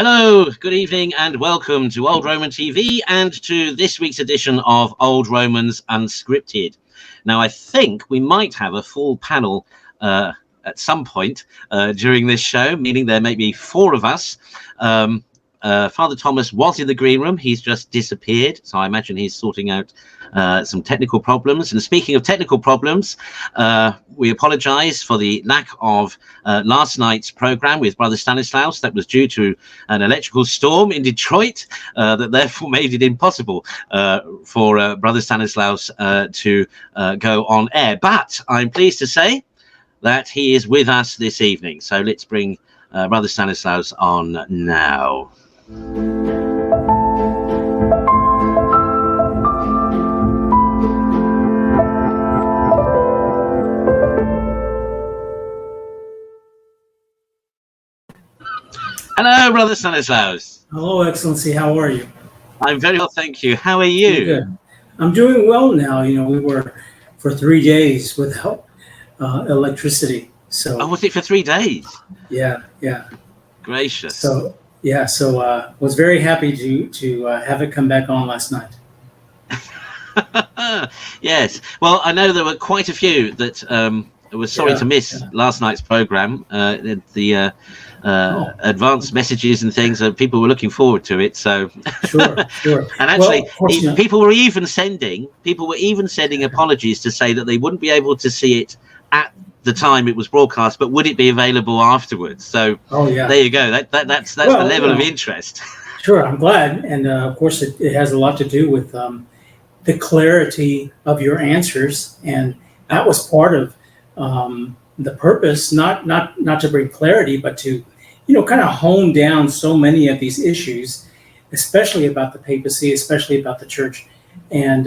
Hello, good evening, and welcome to Old Roman TV and to this week's edition of Old Romans Unscripted. Now, I think we might have a full panel at some point during this show, meaning there may be four of us. Father Thomas was in the green room. He's just disappeared, so I imagine he's sorting out some technical problems. And speaking of technical problems, we apologize for the lack of last night's program with Brother Stanislaus. That was due to an electrical storm in Detroit that therefore made it impossible for Brother Stanislaus to go on air. But I'm pleased to say that he is with us this evening. So let's bring Brother Stanislaus on now. Hello, Brother Stanislaus. Hello, Excellency. How are you? I'm very well, thank you. How are you? Good. I'm doing well now. You know, we were for 3 days without electricity. So. Oh, was it for 3 days? Yeah. Gracious. So was very happy to have it come back on last night. Yes. Well, I know there were quite a few that were sorry to miss last night's program. The advanced messages and things, people were looking forward to it. So sure. And actually, people were even sending apologies to say that they wouldn't be able to see it at the time it was broadcast, but would it be available afterwards? So there you go. That's the level of interest. Sure, I'm glad, and of course it has a lot to do with the clarity of your answers, and that was part of the purpose, not to bring clarity, but to kind of hone down so many of these issues, especially about the papacy, especially about the church, and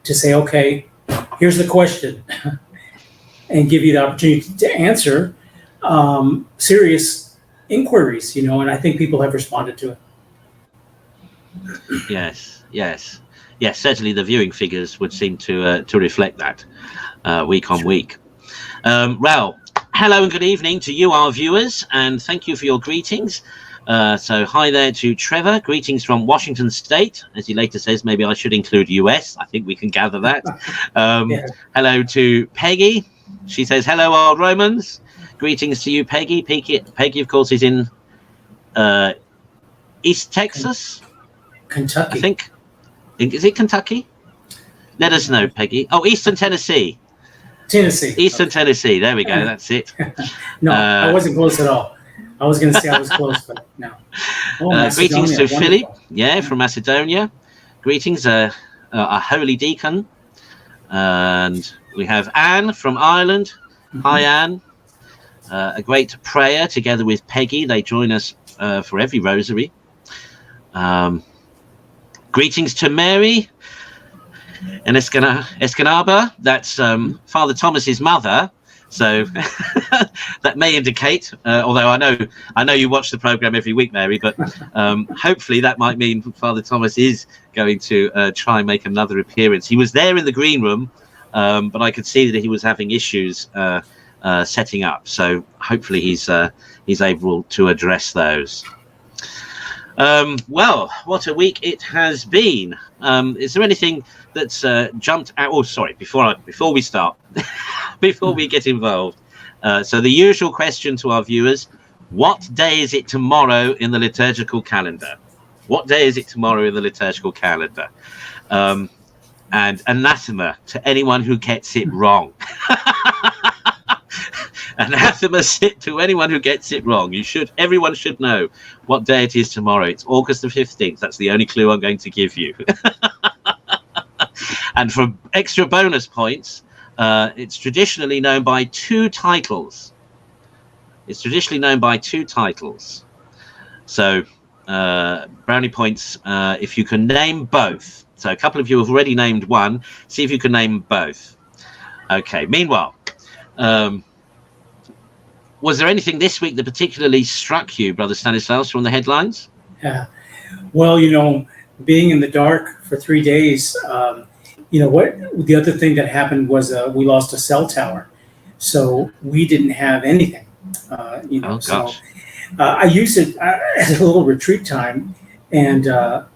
to say, okay, here's the question. And give you the opportunity to answer serious inquiries, and I think people have responded to it. Yes. Certainly, the viewing figures would seem to reflect that week on week. Well, hello and good evening to you, our viewers, and thank you for your greetings. So hi there to Trevor. Greetings from Washington State. As he later says, maybe I should include US. I think we can gather that. Hello to Peggy. She says, hello, Old Romans. Greetings to you, Peggy. Peggy, of course, is in East Texas. Kentucky. I think. Is it Kentucky? Let us know, Peggy. Oh, Eastern Tennessee. Eastern Tennessee. There we go. That's it. No, I wasn't close at all. I was going to say I was close, but no. Greetings to Philip. Yeah, from Macedonia. Greetings, a holy deacon. And we have Anne from Ireland. Mm-hmm. Hi, Anne. A great prayer together with Peggy. They join us for every rosary. Greetings to Mary and Escanaba. That's Father Thomas's mother. So that may indicate, although I know you watch the program every week, Mary, but hopefully that might mean Father Thomas is going to try and make another appearance. He was there in the green room, but I could see that he was having issues setting up. So hopefully he's able to address those. Well, what a week it has been. Is there anything that's jumped out? Oh, sorry, before we start, before we get involved. So the usual question to our viewers: what day is it tomorrow in the liturgical calendar? What day is it tomorrow in the liturgical calendar? And anathema to anyone who gets it wrong. Anathema to anyone who gets it wrong. Everyone should know what day it is tomorrow. It's August the 15th. That's the only clue I'm going to give you. And for extra bonus points, it's traditionally known by two titles. So brownie points if you can name both. So a couple of you have already named one. See if you can name both. Okay. Meanwhile, was there anything this week that particularly struck you, Brother Stanislaus, from the headlines? Yeah. Well, being in the dark for 3 days, the other thing that happened was we lost a cell tower. So we didn't have anything, Gosh. I used it as a little retreat time, and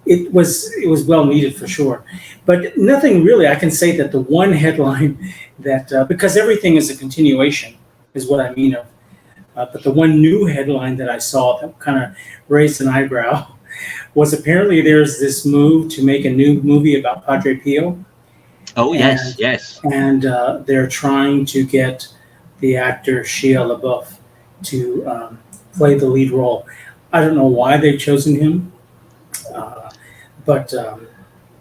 it was well needed for sure. But nothing really. I can say that the one headline that because everything is a continuation is what I mean of. But the one new headline that I saw that kind of raised an eyebrow was apparently there's this move to make a new movie about Padre Pio. Oh, yes, yes. And they're trying to get the actor Shia LaBeouf to play the lead role. I don't know why they've chosen him, but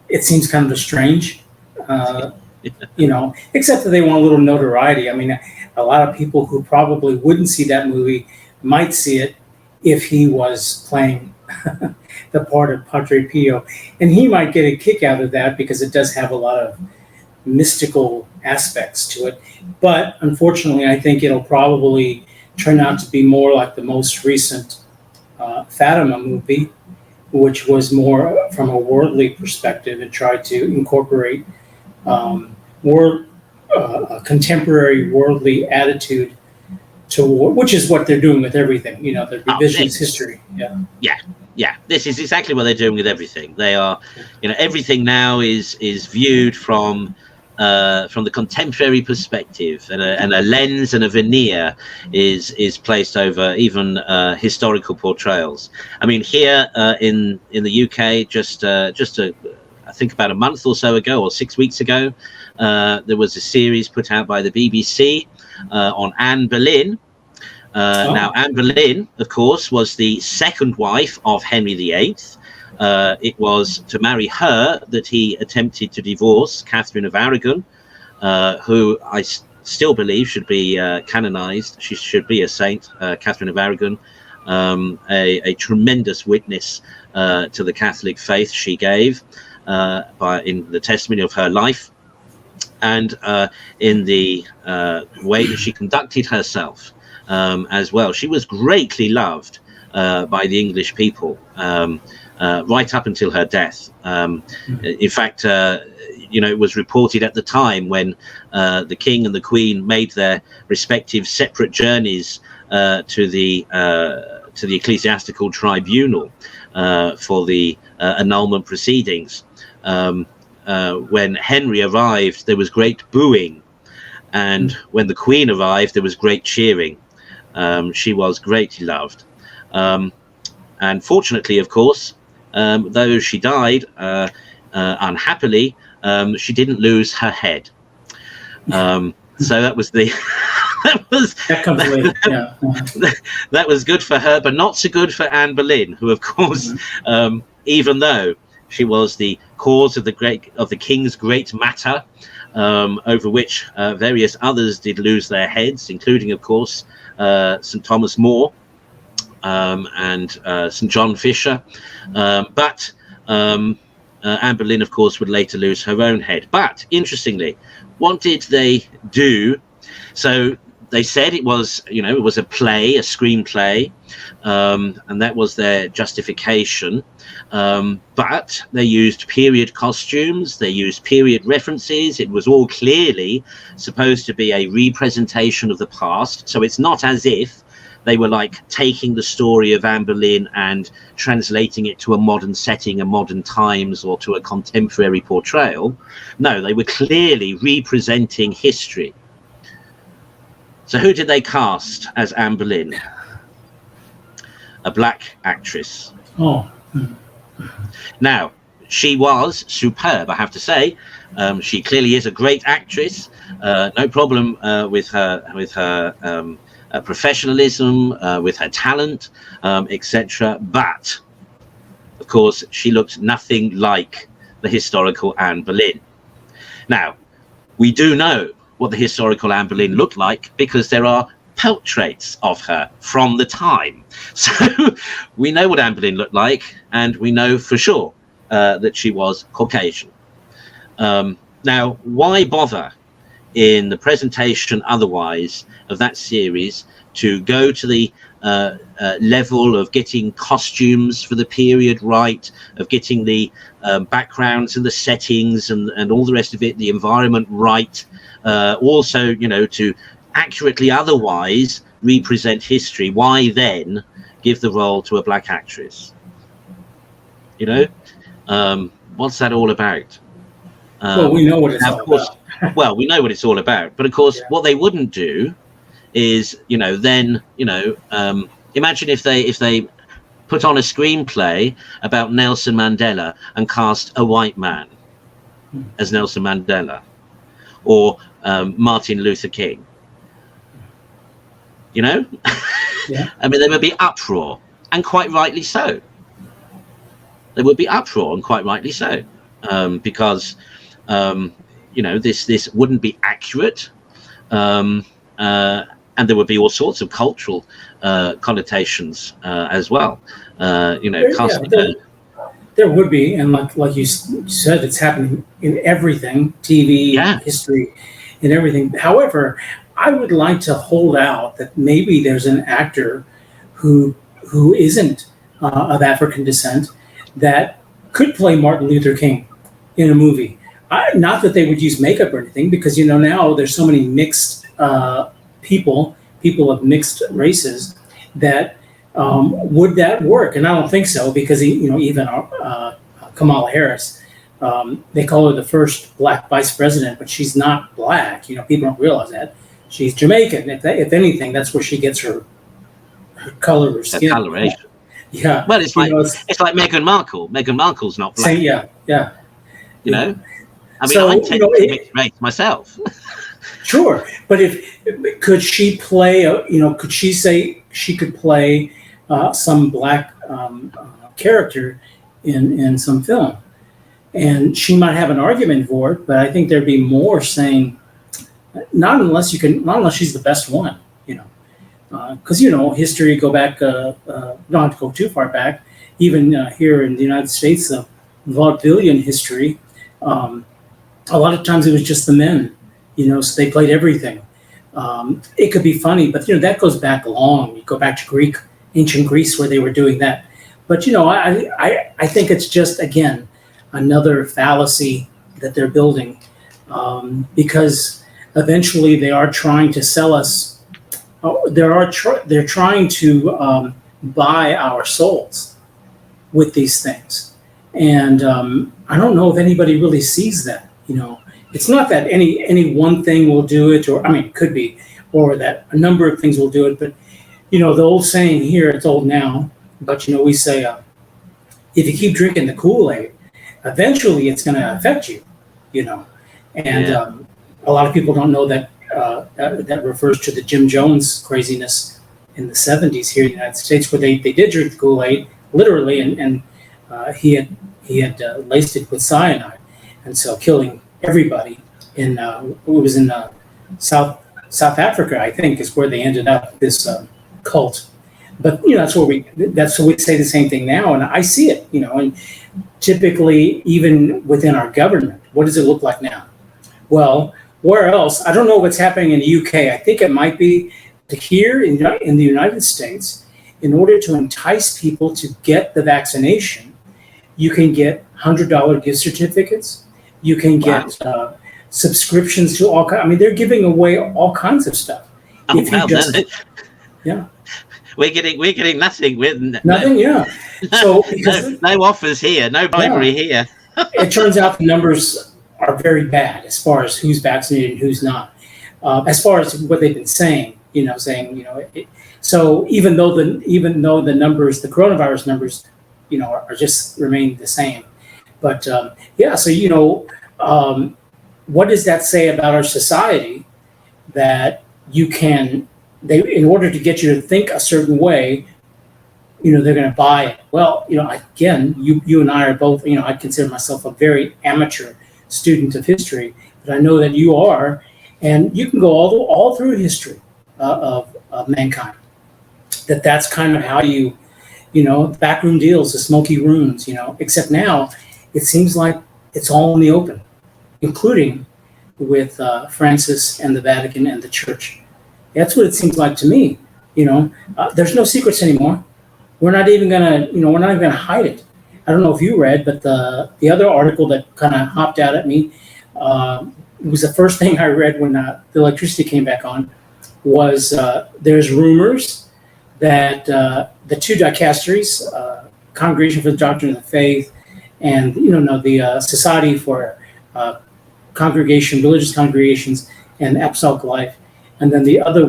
it seems kind of strange, except that they want a little notoriety. I mean, a lot of people who probably wouldn't see that movie might see it if he was playing the part of Padre Pio. And he might get a kick out of that because it does have a lot of mystical aspects to it. But unfortunately, I think it'll probably turn out to be more like the most recent Fatima movie, which was more from a worldly perspective and tried to incorporate a contemporary worldly attitude toward, which is what they're doing with everything. The revisionist history. Yeah. This is exactly what they're doing with everything. They are, everything now is viewed from the contemporary perspective, and a lens and a veneer is placed over even historical portrayals. I mean, here in the UK, just I think about a month or so ago, or 6 weeks ago, there was a series put out by the BBC on Anne Boleyn. Now, Anne Boleyn, of course, was the second wife of Henry VIII. It was to marry her that he attempted to divorce Catherine of Aragon, who I still believe should be canonized. She should be a saint, Catherine of Aragon, a tremendous witness to the Catholic faith she gave in the testimony of her life, and in the way that she conducted herself as well. She was greatly loved by the English people. Right up until her death. In fact, it was reported at the time when the King and the Queen made their respective separate journeys to the ecclesiastical tribunal for the annulment proceedings. When Henry arrived, there was great booing, and when the Queen arrived, there was great cheering. She was greatly loved. And fortunately, of course, though she died unhappily, she didn't lose her head. So that was that was good for her, but not so good for Anne Boleyn, who, of course, even though she was the cause of the king's great matter, over which various others did lose their heads, including, of course, St. Thomas More. And St. John Fisher, but Anne Boleyn, of course, would later lose her own head. But interestingly, what did they do? So they said it was a play, a screenplay, and that was their justification. But they used period costumes, they used period references. It was all clearly supposed to be a representation of the past. So it's not as if they were like taking the story of Anne Boleyn and translating it to a modern setting, a modern times, or to a contemporary portrayal. No, they were clearly representing history. So who did they cast as Anne Boleyn? A black actress. Now, she was superb, I have to say. She clearly is a great actress. No problem with her professionalism, with her talent, etc. But, of course, she looked nothing like the historical Anne Boleyn. Now, we do know what the historical Anne Boleyn looked like because there are portraits of her from the time. So we know what Anne Boleyn looked like, and we know for sure that she was Caucasian. Now, why bother in the presentation otherwise of that series to go to the level of getting costumes for the period right, of getting the backgrounds and the settings and all the rest of it, the environment right, also, to accurately otherwise represent history? Why then give the role to a black actress. You know, what's that all about? Well, we know what it's all about. Well, we know what it's all about, but of course, Yeah. what they wouldn't do is, then, imagine if they put on a screenplay about Nelson Mandela and cast a white man as Nelson Mandela, or Martin Luther King. Yeah. I mean, there would be uproar, and quite rightly so. There would be uproar, and quite rightly so, because this wouldn't be accurate, and there would be all sorts of cultural connotations as well. There would be, and like you said, it's happening in everything, TV, history, and everything. However, I would like to hold out that maybe there's an actor who isn't of African descent that could play Martin Luther King in a movie. Not that they would use makeup or anything, because now there's so many mixed people of mixed races that would that work? And I don't think so, because even Kamala Harris, they call her the first black vice president, but she's not black. People don't realize that she's Jamaican. If anything, that's where she gets her color of her skin. Coloration. Yeah. Well, it's like Meghan Markle. Meghan Markle's not black. Yeah. I mean, I tend to be mixed race myself. Sure, but could she play? Could she say she could play some black character in some film, and she might have an argument for it. But I think there'd be more saying, not unless she's the best one. Because history go back. Don't have to go too far back. Even here in the United States, the vaudevillian history. A lot of times it was just the men. So they played everything. It could be funny, but that goes back long. You go back to ancient Greece, where they were doing that. But I think it's just, again, another fallacy that they're building, because eventually they are trying to sell us. They're trying to buy our souls with these things, and I don't know if anybody really sees that. It's not that any one thing will do it, or it could be, or that a number of things will do it. But the old saying here, it's old now, but we say, if you keep drinking the Kool-Aid, eventually it's going to affect you. And a lot of people don't know that that refers to the Jim Jones craziness in the 70s here in the United States, where they did drink the Kool-Aid literally, and he had laced it with cyanide, and so killing everybody. It was in South Africa, I think, is where they ended up, this cult. But that's where we say the same thing now, and I see it. And typically, even within our government, what does it look like now? Well, where else? I don't know what's happening in the UK. I think it might be here in the United States. In order to entice people to get the vaccination, you can get $100 gift certificates. You can get subscriptions to all kinds. They're giving away all kinds of stuff. Yeah. We're getting nothing. Nothing. Yeah. So no offers here, no bribery here. It turns out the numbers are very bad as far as who's vaccinated and who's not. As far as what they've been saying, so even though the numbers, the coronavirus numbers, are just remain the same. But what does that say about our society? That in order to get you to think a certain way, they're going to buy it. Well, again, you and I are both, I consider myself a very amateur student of history, but I know that you are, and you can go all through history of mankind. That's kind of how you, backroom deals, the smoky rooms, except now it seems like it's all in the open, including with Francis and the Vatican and the Church. That's what it seems like to me. There's no secrets anymore. We're not even gonna hide it. I don't know if you read, but the other article that kind of hopped out at me was the first thing I read when the electricity came back on. Was there's rumors that the two dicasteries, Congregation for the Doctrine of the Faith, and the Society for Religious Congregations and Apostolic Life, and then the other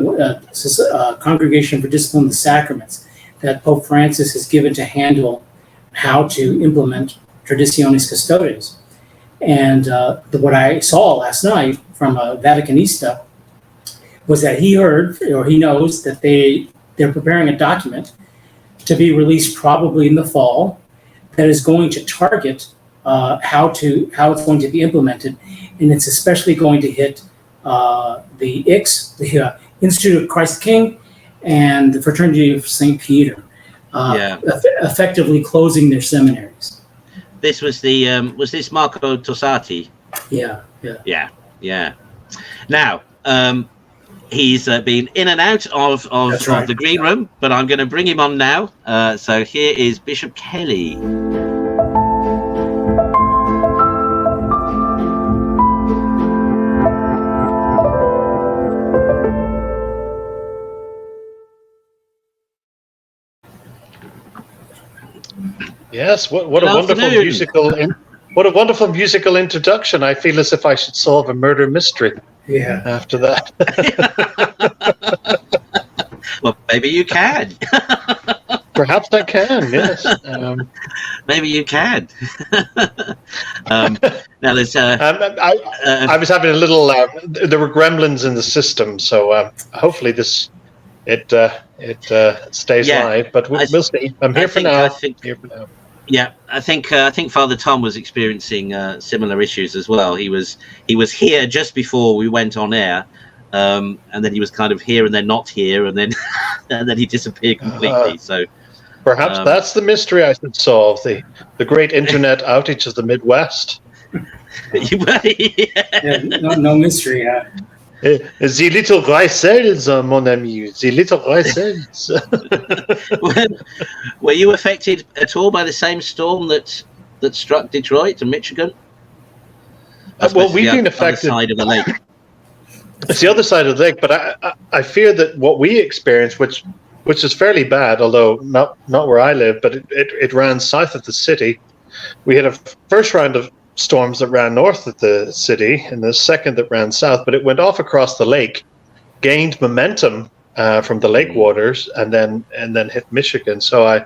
Congregation for Discipline of the Sacraments that Pope Francis has given to handle how to implement Traditionis custodes. And what I saw last night from a Vaticanista was that he heard, or he knows, that they're preparing a document to be released probably in the fall that is going to target how it's going to be implemented, and it's especially going to hit the ICS, the Institute of Christ the King, and the Fraternity of St. Peter, effectively closing their seminaries. This was was this Marco Tossati? Yeah. Now, he's been in and out of the green room, but I'm going to bring him on now. So here is Bishop Kelly. Yes, what a wonderful musical introduction. I feel as if I should solve a murder mystery. Yeah. After that. Well, maybe you can. Perhaps I can. Yes. Maybe you can. Now there's. I was having a little. There were gremlins in the system, so hopefully it stays live. But we'll see. I'm here for now. Yeah, I think Father Tom was experiencing similar issues as well. He was here just before we went on air, and then he was kind of here and then not here, and then and then he disappeared completely. So perhaps that's the mystery I should solve: the great internet outage of the Midwest. No mystery. The little Reisels, mon ami. The little Reisels. Were you affected at all by the same storm that struck Detroit and Michigan? Well, we've been affected. On the side of the lake. It's the other side of the lake, but I fear that what we experienced, which is fairly bad, although not where I live, but it ran south of the city. We had a first round of storms that ran north of the city, and the second that ran south, but it went off across the lake, gained momentum from the lake waters, and then hit Michigan. So I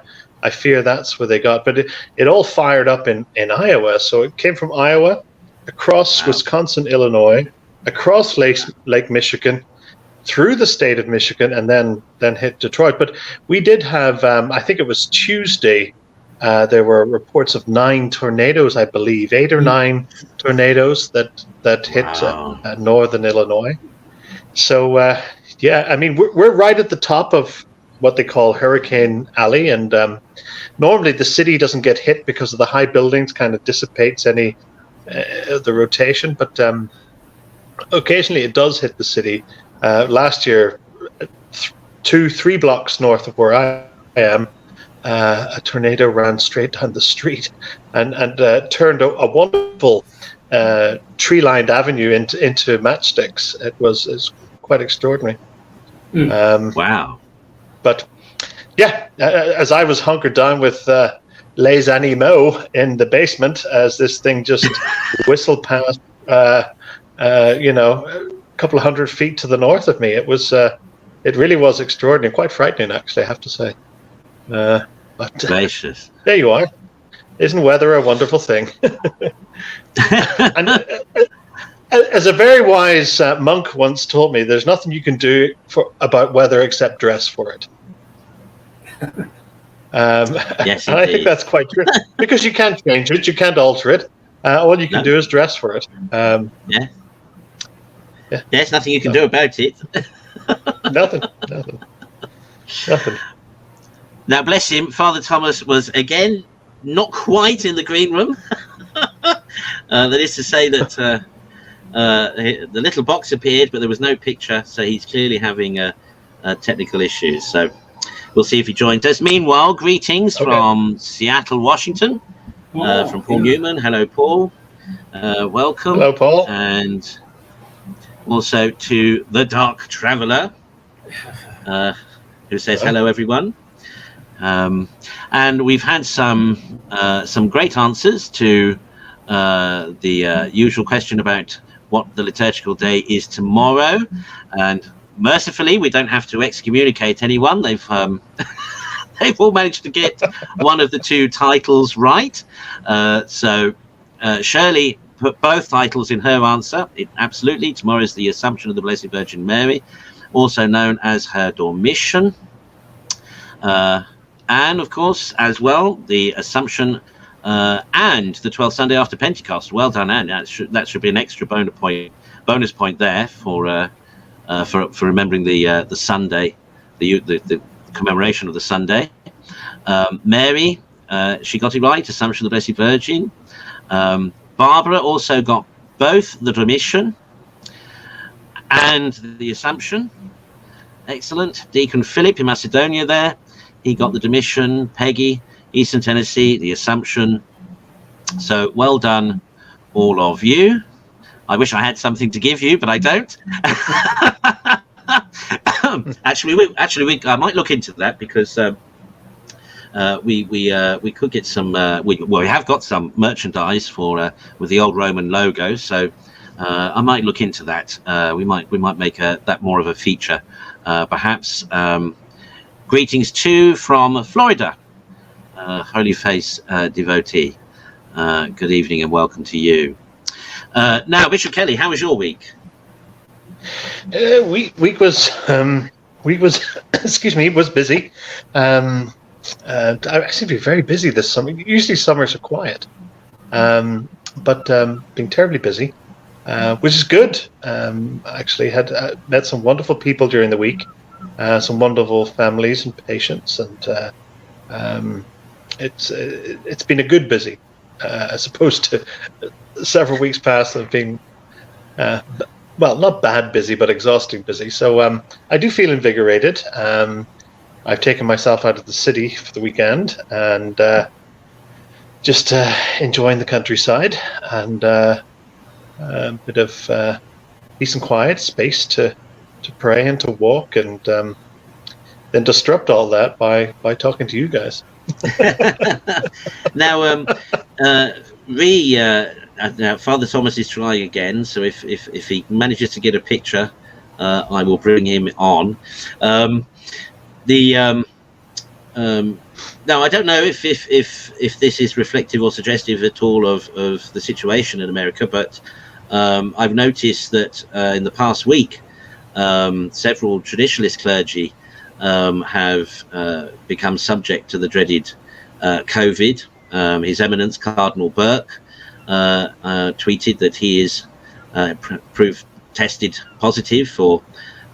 fear that's where they got. But it all fired up in Iowa. So it came from Iowa, across Wisconsin, Illinois, across Lake Michigan, through the state of Michigan, and then hit Detroit. But we did have, I think it was Tuesday, there were reports of 9 tornadoes, I believe, 8 or 9 tornadoes that hit northern Illinois. So, I mean, we're right at the top of what they call Hurricane Alley, and normally the city doesn't get hit because of the high buildings, kind of dissipates any the rotation, but occasionally it does hit the city. Last year, 2-3 blocks north of where I am, a tornado ran straight down the street and turned a wonderful tree-lined avenue into matchsticks. It was quite extraordinary. Wow! But as I was hunkered down with les animaux in the basement, as this thing just whistled past, a couple of 100 feet to the north of me, it really was extraordinary, quite frightening, actually, I have to say. But gracious. There you are. Isn't weather a wonderful thing? And as a very wise monk once told me, there's nothing you can do about weather except dress for it. Yes, and I think that's quite true, because you can't change it, you can't alter it. All you can do is dress for it. There's nothing you can do about it. Nothing. Now, bless him, Father Thomas was again not quite in the green room. That is to say that the little box appeared, but there was no picture, so he's clearly having technical issues. So we'll see if he joins us. Meanwhile, greetings from Seattle, Washington, from Paul Newman. Hello, Paul. Welcome. Hello, Paul. And also to the Dark Traveller, who says hello, everyone. And we've had some great answers to the usual question about what the liturgical day is tomorrow, and mercifully we don't have to excommunicate anyone. They've they've all managed to get one of the two titles right. So Shirley put both titles in her answer. Absolutely, tomorrow is the Assumption of the Blessed Virgin Mary, also known as her Dormition. And of course, as well, the Assumption and the 12th Sunday after Pentecost. Well done, Anne. That should be an extra bonus point there for remembering the Sunday, the commemoration of the Sunday. Mary, she got it right. Assumption of the Blessed Virgin. Barbara also got both the Dormition and the Assumption. Excellent. Deacon Philip in Macedonia there. He got the Dormition. Peggy, Eastern Tennessee, the Assumption. So well done, all of you. I wish I had something to give you, but I don't. Actually, I might look into that, because we could get some. We have got some merchandise for with the old Roman logo, so I might look into that. We might make that more of a feature, perhaps. Greetings too from Florida, Holy Face devotee. Good evening and welcome to you. Now, Bishop Kelly, how was your week? Week was excuse me, was busy. I've actually been very busy this summer. Usually summers are quiet, but been terribly busy, which is good. Actually had met some wonderful people during the week, some wonderful families and patients, and it's been a good busy, as opposed to several weeks past of being well, not bad busy, but exhausting busy. So I do feel invigorated. I've taken myself out of the city for the weekend and just enjoying the countryside and a bit of peace and quiet, space to pray and to walk, and then disrupt all that by talking to you guys. Now, now Father Thomas is trying again, so if he manages to get a picture, I will bring him on. Now, I don't know if this is reflective or suggestive at all of the situation in America, but I've noticed that in the past week, several traditionalist clergy have become subject to the dreaded COVID. His Eminence Cardinal Burke tweeted that he is proved tested positive for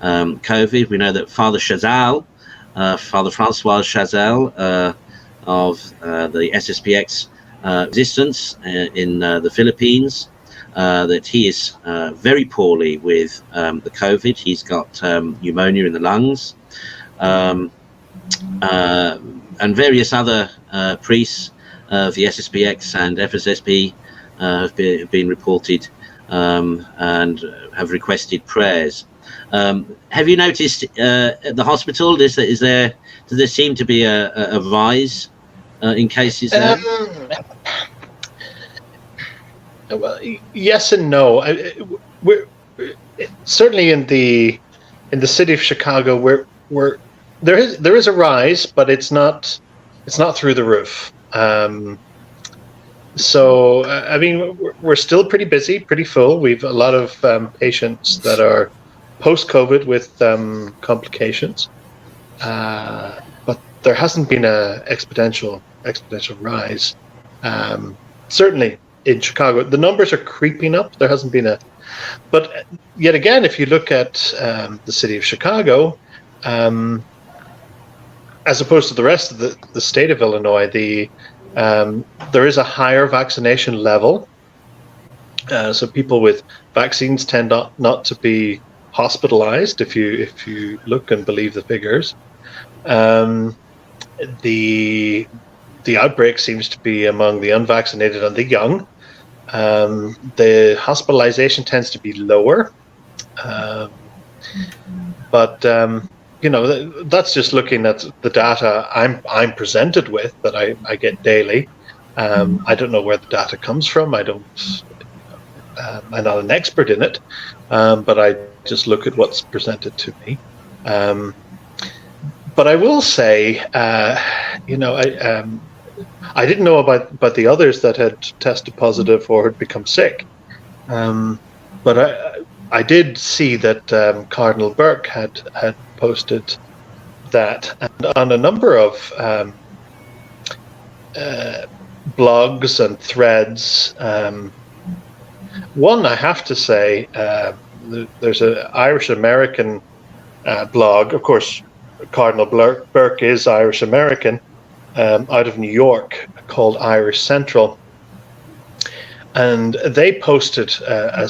COVID. We know that Father Chazal, Father Francois Chazal of the SSPX resistance in the Philippines, that he is very poorly with the COVID. He's got pneumonia in the lungs, and various other priests of the SSPX and FSSP have been reported and have requested prayers. Have you noticed at the hospital, does there seem to be a rise in cases there? Well, yes and no. We're certainly in the city of Chicago, where there is a rise, but it's not through the roof. So I mean, we're still pretty busy, pretty full. We've a lot of patients that are post-COVID with complications, but there hasn't been an exponential rise. Certainly in Chicago, the numbers are creeping up. There hasn't been but yet again, if you look at the city of Chicago, as opposed to the rest of the state of Illinois, there is a higher vaccination level. So people with vaccines tend not to be hospitalized, if you look and believe the figures. The outbreak seems to be among the unvaccinated and the young. The hospitalization tends to be lower, but that's just looking at the data I'm presented with that I get daily. I don't know where the data comes from. I'm not an expert in it, but I just look at what's presented to me. But I will say, I didn't know about the others that had tested positive or had become sick. But I did see that Cardinal Burke had posted that, and on a number of blogs and threads. One, I have to say, there's an Irish American blog. Of course, Cardinal Burke is Irish American, out of New York, called Irish Central. And they posted a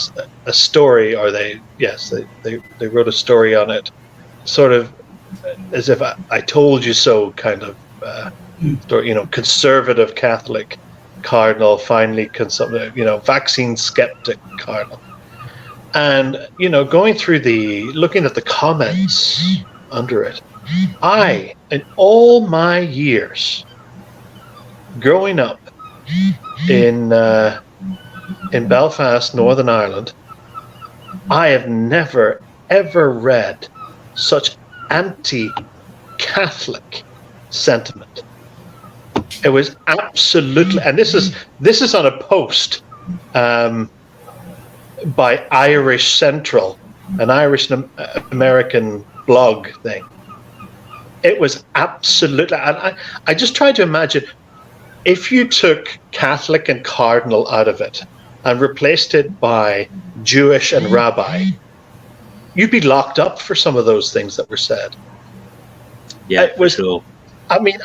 story, or they wrote a story on it, sort of as if I told you so kind of story, conservative Catholic cardinal, finally vaccine skeptic cardinal. And, going through looking at the comments under it, in all my years growing up in Belfast, Northern Ireland, I have never, ever read such anti-Catholic sentiment. It was absolutely, and this is on a post by Irish Central, an Irish American blog thing. It was absolutely, and I just tried to imagine if you took Catholic and cardinal out of it and replaced it by Jewish and rabbi, you'd be locked up for some of those things that were said. Yeah, it was. Sure. I mean,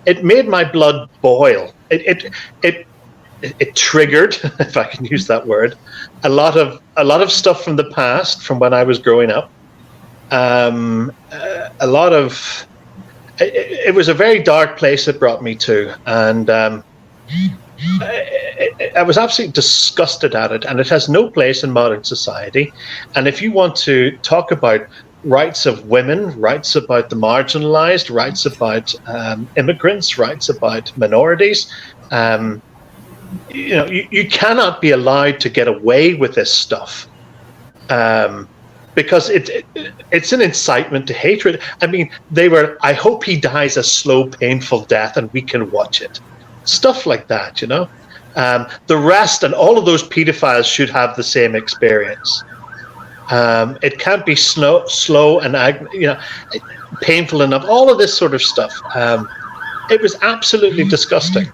it made my blood boil. It triggered, if I can use that word, a lot of stuff from the past, from when I was growing up. It was a very dark place it brought me to, and I was absolutely disgusted at it. And it has no place in modern society. And if you want to talk about rights of women, rights about the marginalized, rights about immigrants, rights about minorities, you cannot be allowed to get away with this stuff, because it's an incitement to hatred. I mean, I hope he dies a slow, painful death and we can watch it. Stuff like that, the rest and all of those pedophiles should have the same experience. It can't be slow and painful enough. All of this sort of stuff. It was absolutely disgusting.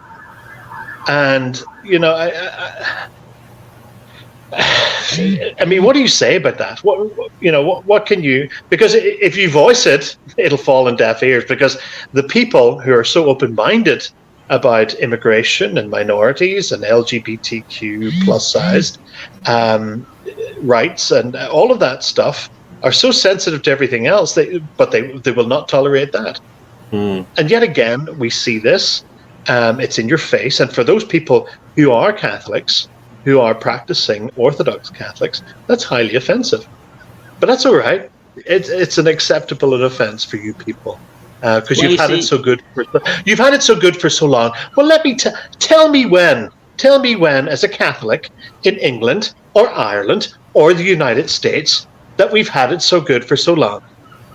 And I mean, what do you say about that? What can you? Because if you voice it, it'll fall on deaf ears. Because the people who are so open-minded about immigration and minorities and LGBTQ plus sized rights and all of that stuff are so sensitive to everything else, but they will not tolerate that. And yet again, we see this. It's in your face. And for those people who are Catholics, who are practicing Orthodox Catholics, that's highly offensive. But that's all right. It's an acceptable offense for you people. Because you've had it so good. You've had it so good for so long. Well, let me tell me when, as a Catholic in England or Ireland or the United States, that we've had it so good for so long.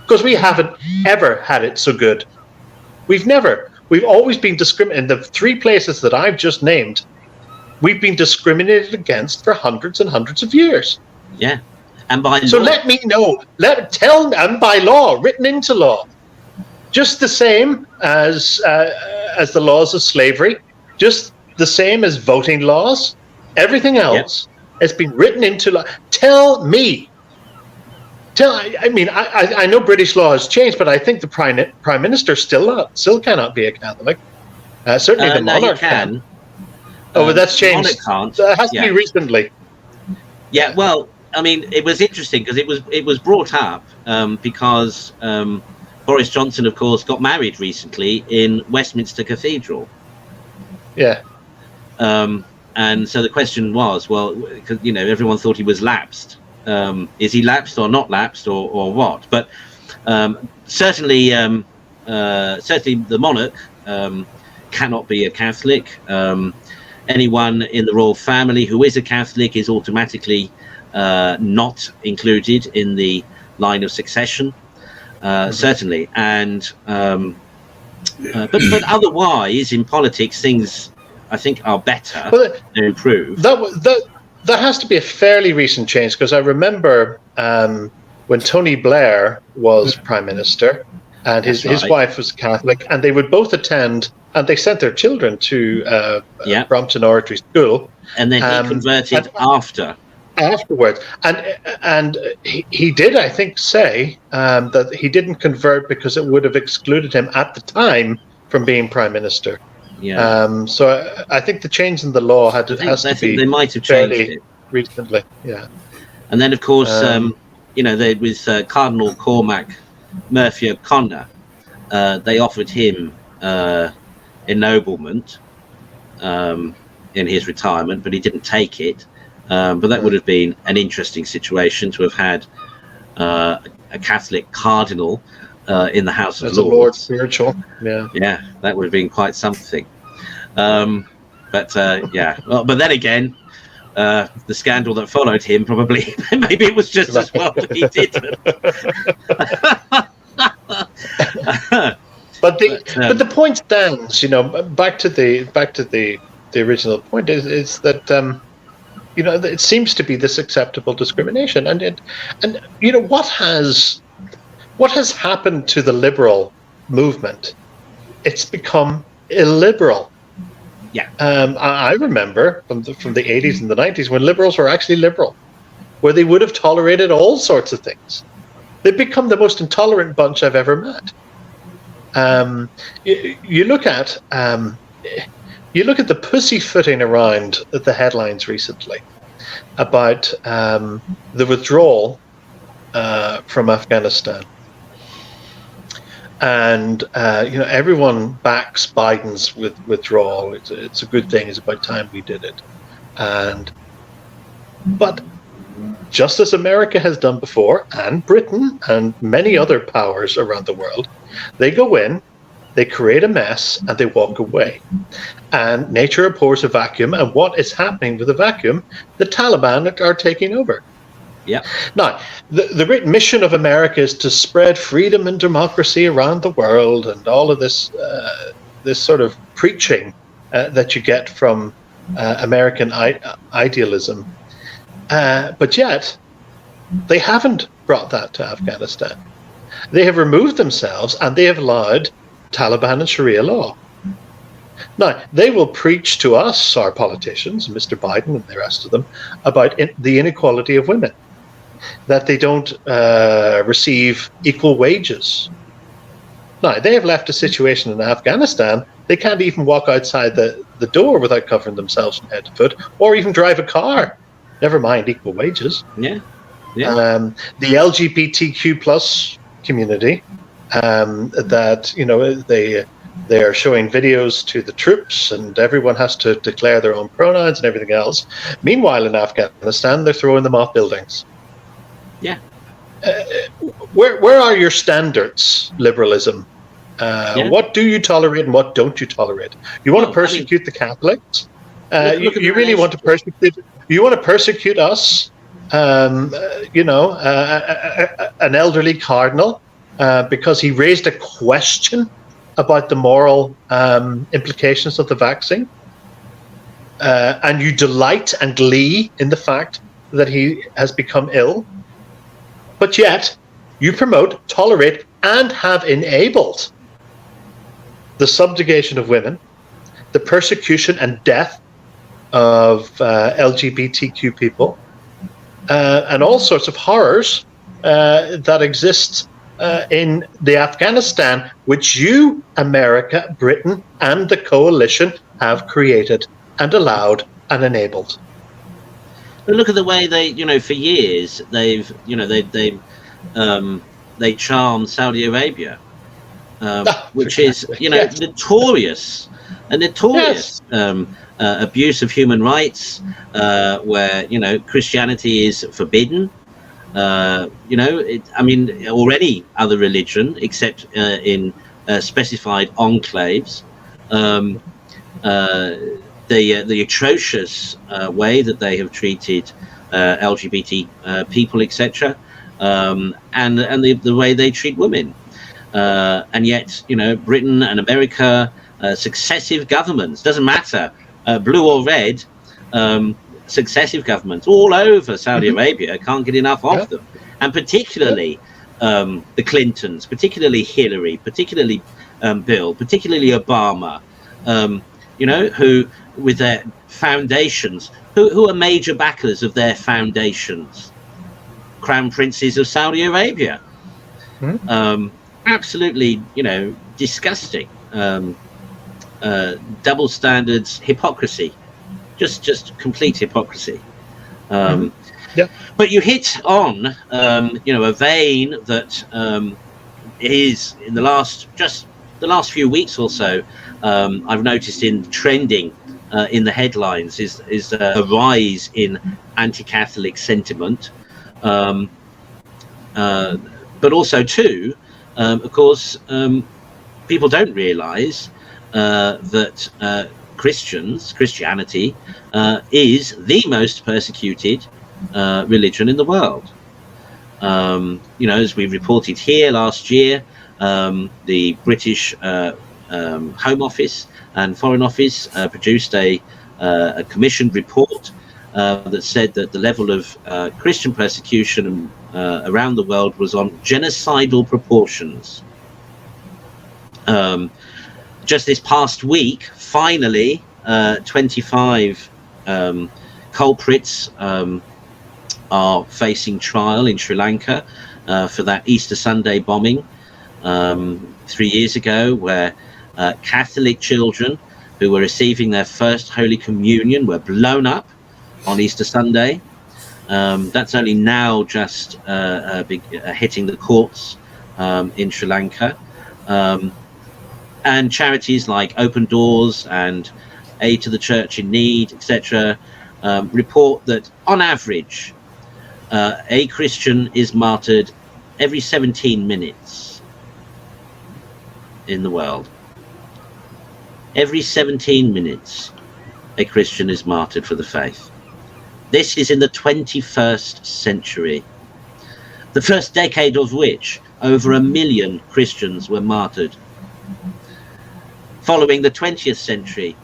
Because we haven't ever had it so good. We've always been discriminated. In the three places that I've just named, we've been discriminated against for hundreds and hundreds of years. Yeah, and by so law. Let me know. Tell me, and by law, written into law. Just the same as the laws of slavery, just the same as voting laws, everything else has been written into law. Tell me. I know British law has changed, but I think the prime minister still cannot be a Catholic. Certainly the monarch can. Oh, but that's changed. It has to be recently. Yeah, well, I mean, it was interesting because it was brought up because. Boris Johnson, of course, got married recently in Westminster Cathedral. Yeah. And so the question was, well, because everyone thought he was lapsed. Is he lapsed or not lapsed or what? But Certainly the monarch cannot be a Catholic. Anyone in the royal family who is a Catholic is automatically not included in the line of succession. Certainly, and but otherwise in politics things I think are better. Well, and improve. That has to be a fairly recent change, because I remember when Tony Blair was Prime Minister and his wife was Catholic, and they would both attend, and they sent their children to Brompton Oratory School. And then he converted afterwards. And he did, I think, say that he didn't convert because it would have excluded him at the time from being Prime Minister. Yeah. So I think the change in the law has to be they might have changed it recently. Yeah. And then, of course, with Cardinal Cormac Murphy O'Connor, they offered him ennoblement in his retirement, but he didn't take it. But that would have been an interesting situation to have had a Catholic cardinal in the House of Lords. Lords. A Lord spiritual. Yeah, that would have been quite something. But then again, the scandal that followed him probably maybe it was just as well that he didn't. but the point stands. Back to the original point is that it seems to be this acceptable discrimination, and what has happened to the liberal movement? It's become illiberal. Yeah. I remember from the 80s and the 90s when liberals were actually liberal, where they would have tolerated all sorts of things. They've become the most intolerant bunch I've ever met. You look at the pussyfooting around the headlines recently about the withdrawal from Afghanistan. And everyone backs Biden's withdrawal. It's a good thing. It's about time we did it. But just as America has done before, and Britain and many other powers around the world, they go in, they create a mess, and they walk away. And nature abhors a vacuum. And what is happening with the vacuum? The Taliban are taking over. Yeah. Now, the great mission of America is to spread freedom and democracy around the world, and all of this sort of preaching that you get from American idealism. But yet, they haven't brought that to Afghanistan. They have removed themselves, and they have allowed Taliban and Sharia law. Now, they will preach to us, our politicians, Mr. Biden and the rest of them, about the inequality of women, that they don't receive equal wages. Now, they have left a situation in Afghanistan, they can't even walk outside the door without covering themselves from head to foot, or even drive a car, never mind equal wages. Yeah. The LGBTQ plus community, they are showing videos to the troops, and everyone has to declare their own pronouns and everything else. Meanwhile, in Afghanistan, they're throwing them off buildings. Yeah. Where are your standards, liberalism? What do you tolerate and what don't you tolerate? You want to persecute the Catholics? You really want to persecute? You want to persecute us? An elderly cardinal because he raised a question about the moral implications of the vaccine, and you delight and glee in the fact that he has become ill, but yet you promote, tolerate, and have enabled the subjugation of women, the persecution and death of LGBTQ people, and all sorts of horrors that exist in the Afghanistan, which you, America, Britain, and the coalition have created and allowed and enabled. But look at the way they, for years they charmed Saudi Arabia, which is, notorious abuse of human rights, where Christianity is forbidden. or any other religion except in specified enclaves. The atrocious way that they have treated LGBT people, etc., and the way they treat women. And yet, Britain and America, successive governments, doesn't matter, blue or red, successive governments all over Saudi Arabia can't get enough of them. And particularly the Clintons, particularly Hillary, particularly Bill, particularly Obama, who with their foundations, who are major backers of their foundations? Crown Princes of Saudi Arabia. Absolutely, disgusting. Double standards, hypocrisy, just complete hypocrisy. But you hit on, a vein that is in the last few weeks or so. I've noticed in trending in the headlines is a rise in anti-Catholic sentiment, but also too. Of course, people don't realise that Christianity is the most persecuted religion in the world. As we reported here last year, the British Home Office and Foreign Office produced a commissioned report that said that the level of Christian persecution around the world was on genocidal proportions. Just this past week, finally, 25 culprits are facing trial in Sri Lanka for that Easter Sunday bombing 3 years ago, where Catholic children who were receiving their first Holy Communion were blown up on Easter Sunday. That's only now just hitting the courts in Sri Lanka. And charities like Open Doors and Aid to the Church in Need, etc., report that on average, a Christian is martyred every 17 minutes in the world. Every 17 minutes, a Christian is martyred for the faith. This is in the 21st century, the first decade of which over 1 million Christians were martyred. Following the 20th century,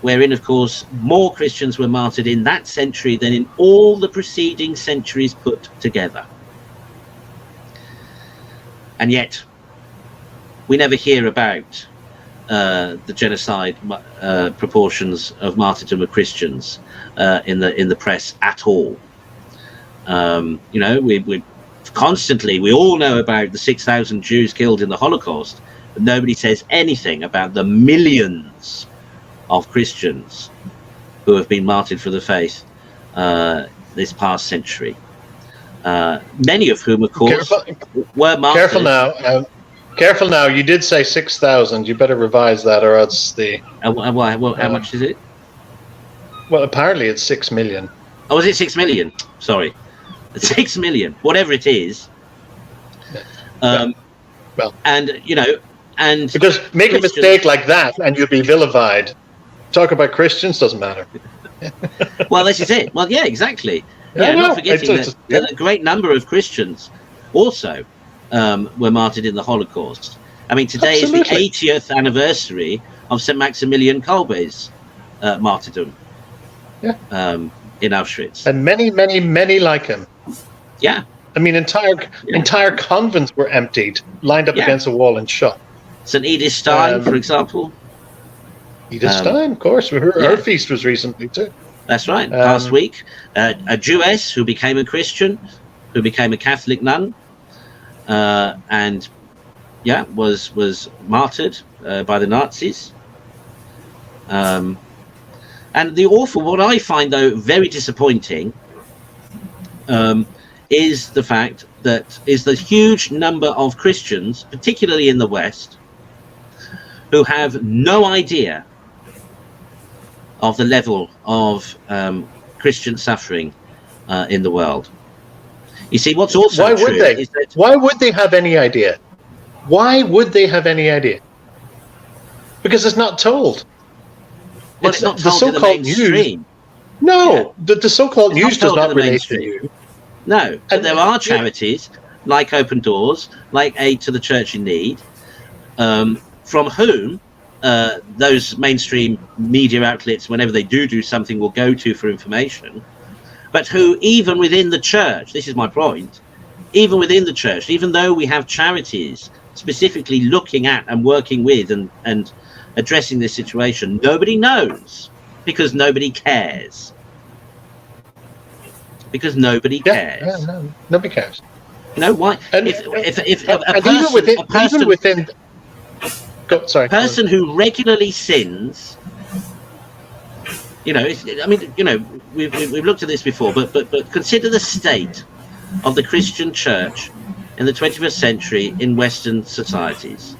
wherein, of course, more Christians were martyred in that century than in all the preceding centuries put together. And yet, we never hear about the genocide proportions of martyrdom of Christians in the press at all. We constantly, we all know about the 6,000 Jews killed in the Holocaust, but nobody says anything about the millions of Christians who have been martyred for the faith this past century. Many of whom, of course, were martyred. Careful now. You did say 6,000. You better revise that, or else the. How much is it? Well, apparently it's 6 million. Oh, is it 6 million? Sorry, 6 million. Whatever it is. Well, and because make a mistake like that and you'll be vilified. Talk about Christians doesn't matter. Well, this is it. Well, yeah, exactly. Not forgetting that a great number of Christians also were martyred in the Holocaust. I mean, today is the 80th anniversary of St. Maximilian Kolbe's martyrdom in Auschwitz. And many, many, many like him. Yeah. I mean, entire convents were emptied, lined up against a wall and shot. St. Edith Stein, for example. Edith Stein, of course. Her feast was recently, too. That's right. Last week. A Jewess who became a Christian, who became a Catholic nun, and was martyred by the Nazis. And what I find, though, very disappointing is the fact that is the huge number of Christians, particularly in the West, who have no idea of the level of Christian suffering in the world. You see, what's also Why true would they? is that Why would they have any idea? Why would they have any idea? Because it's not told. well, it's not the told in the so-called news. mainstream. No, the so-called It's news not does told in not the relate to mainstream. you. No, but And- there are charities like Open Doors, like Aid to the Church in Need, from whom those mainstream media outlets, whenever they do something, will go to for information. But who, even within the church, this is my point, even within the church, even though we have charities specifically looking at and working with and addressing this situation, nobody knows because nobody cares. Because nobody cares. Yeah, no, nobody cares. You know why? And, If a and person, person who regularly sins, you know, I mean, you know, we've looked at this before, but consider the state of the Christian church in the 21st century in Western societies.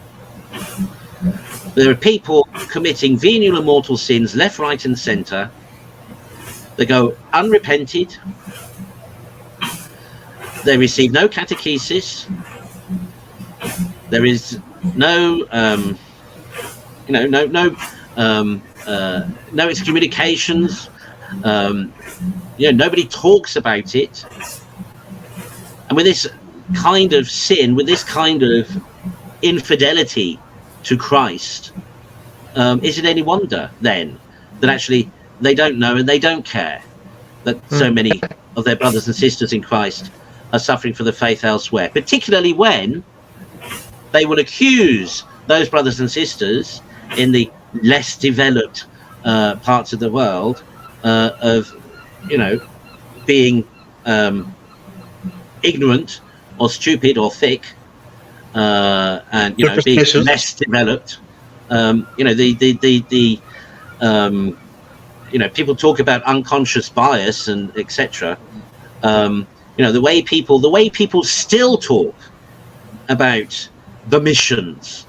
There are people committing venial and mortal sins left, right, and centre. They go unrepented. They receive no catechesis. There is no, no excommunications. Nobody talks about it. And with this kind of sin, with this kind of infidelity to Christ, is it any wonder then that actually they don't know and they don't care that so many of their brothers and sisters in Christ are suffering for the faith elsewhere, particularly when they will accuse those brothers and sisters in the less developed parts of the world of, being ignorant or stupid or thick, and being less developed. People talk about unconscious bias and etc. The way people still talk about the missions.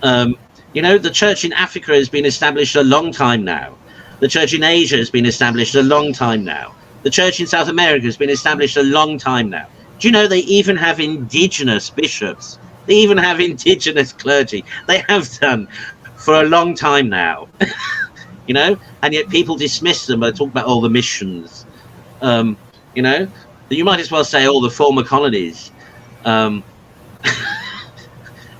The church in Africa has been established a long time now. The church in Asia has been established a long time now. The church in South America has been established a long time now. Do you know they even have indigenous bishops? They even have indigenous clergy. They have done for a long time now. And yet people dismiss them by talking about all the missions. You might as well say all the former colonies.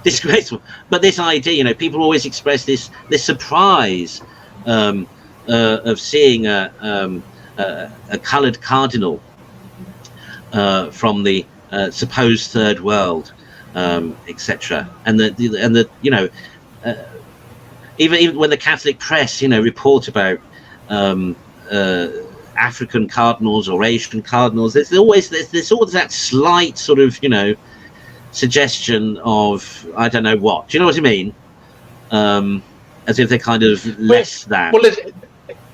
Disgraceful. But this idea, people always express this surprise of seeing a coloured cardinal from the supposed third world, etc. And even when the Catholic press, report about African cardinals or Asian cardinals, there's always that slight sort of suggestion of I don't know what. Do you know what I mean? As if they're kind of less than. Well,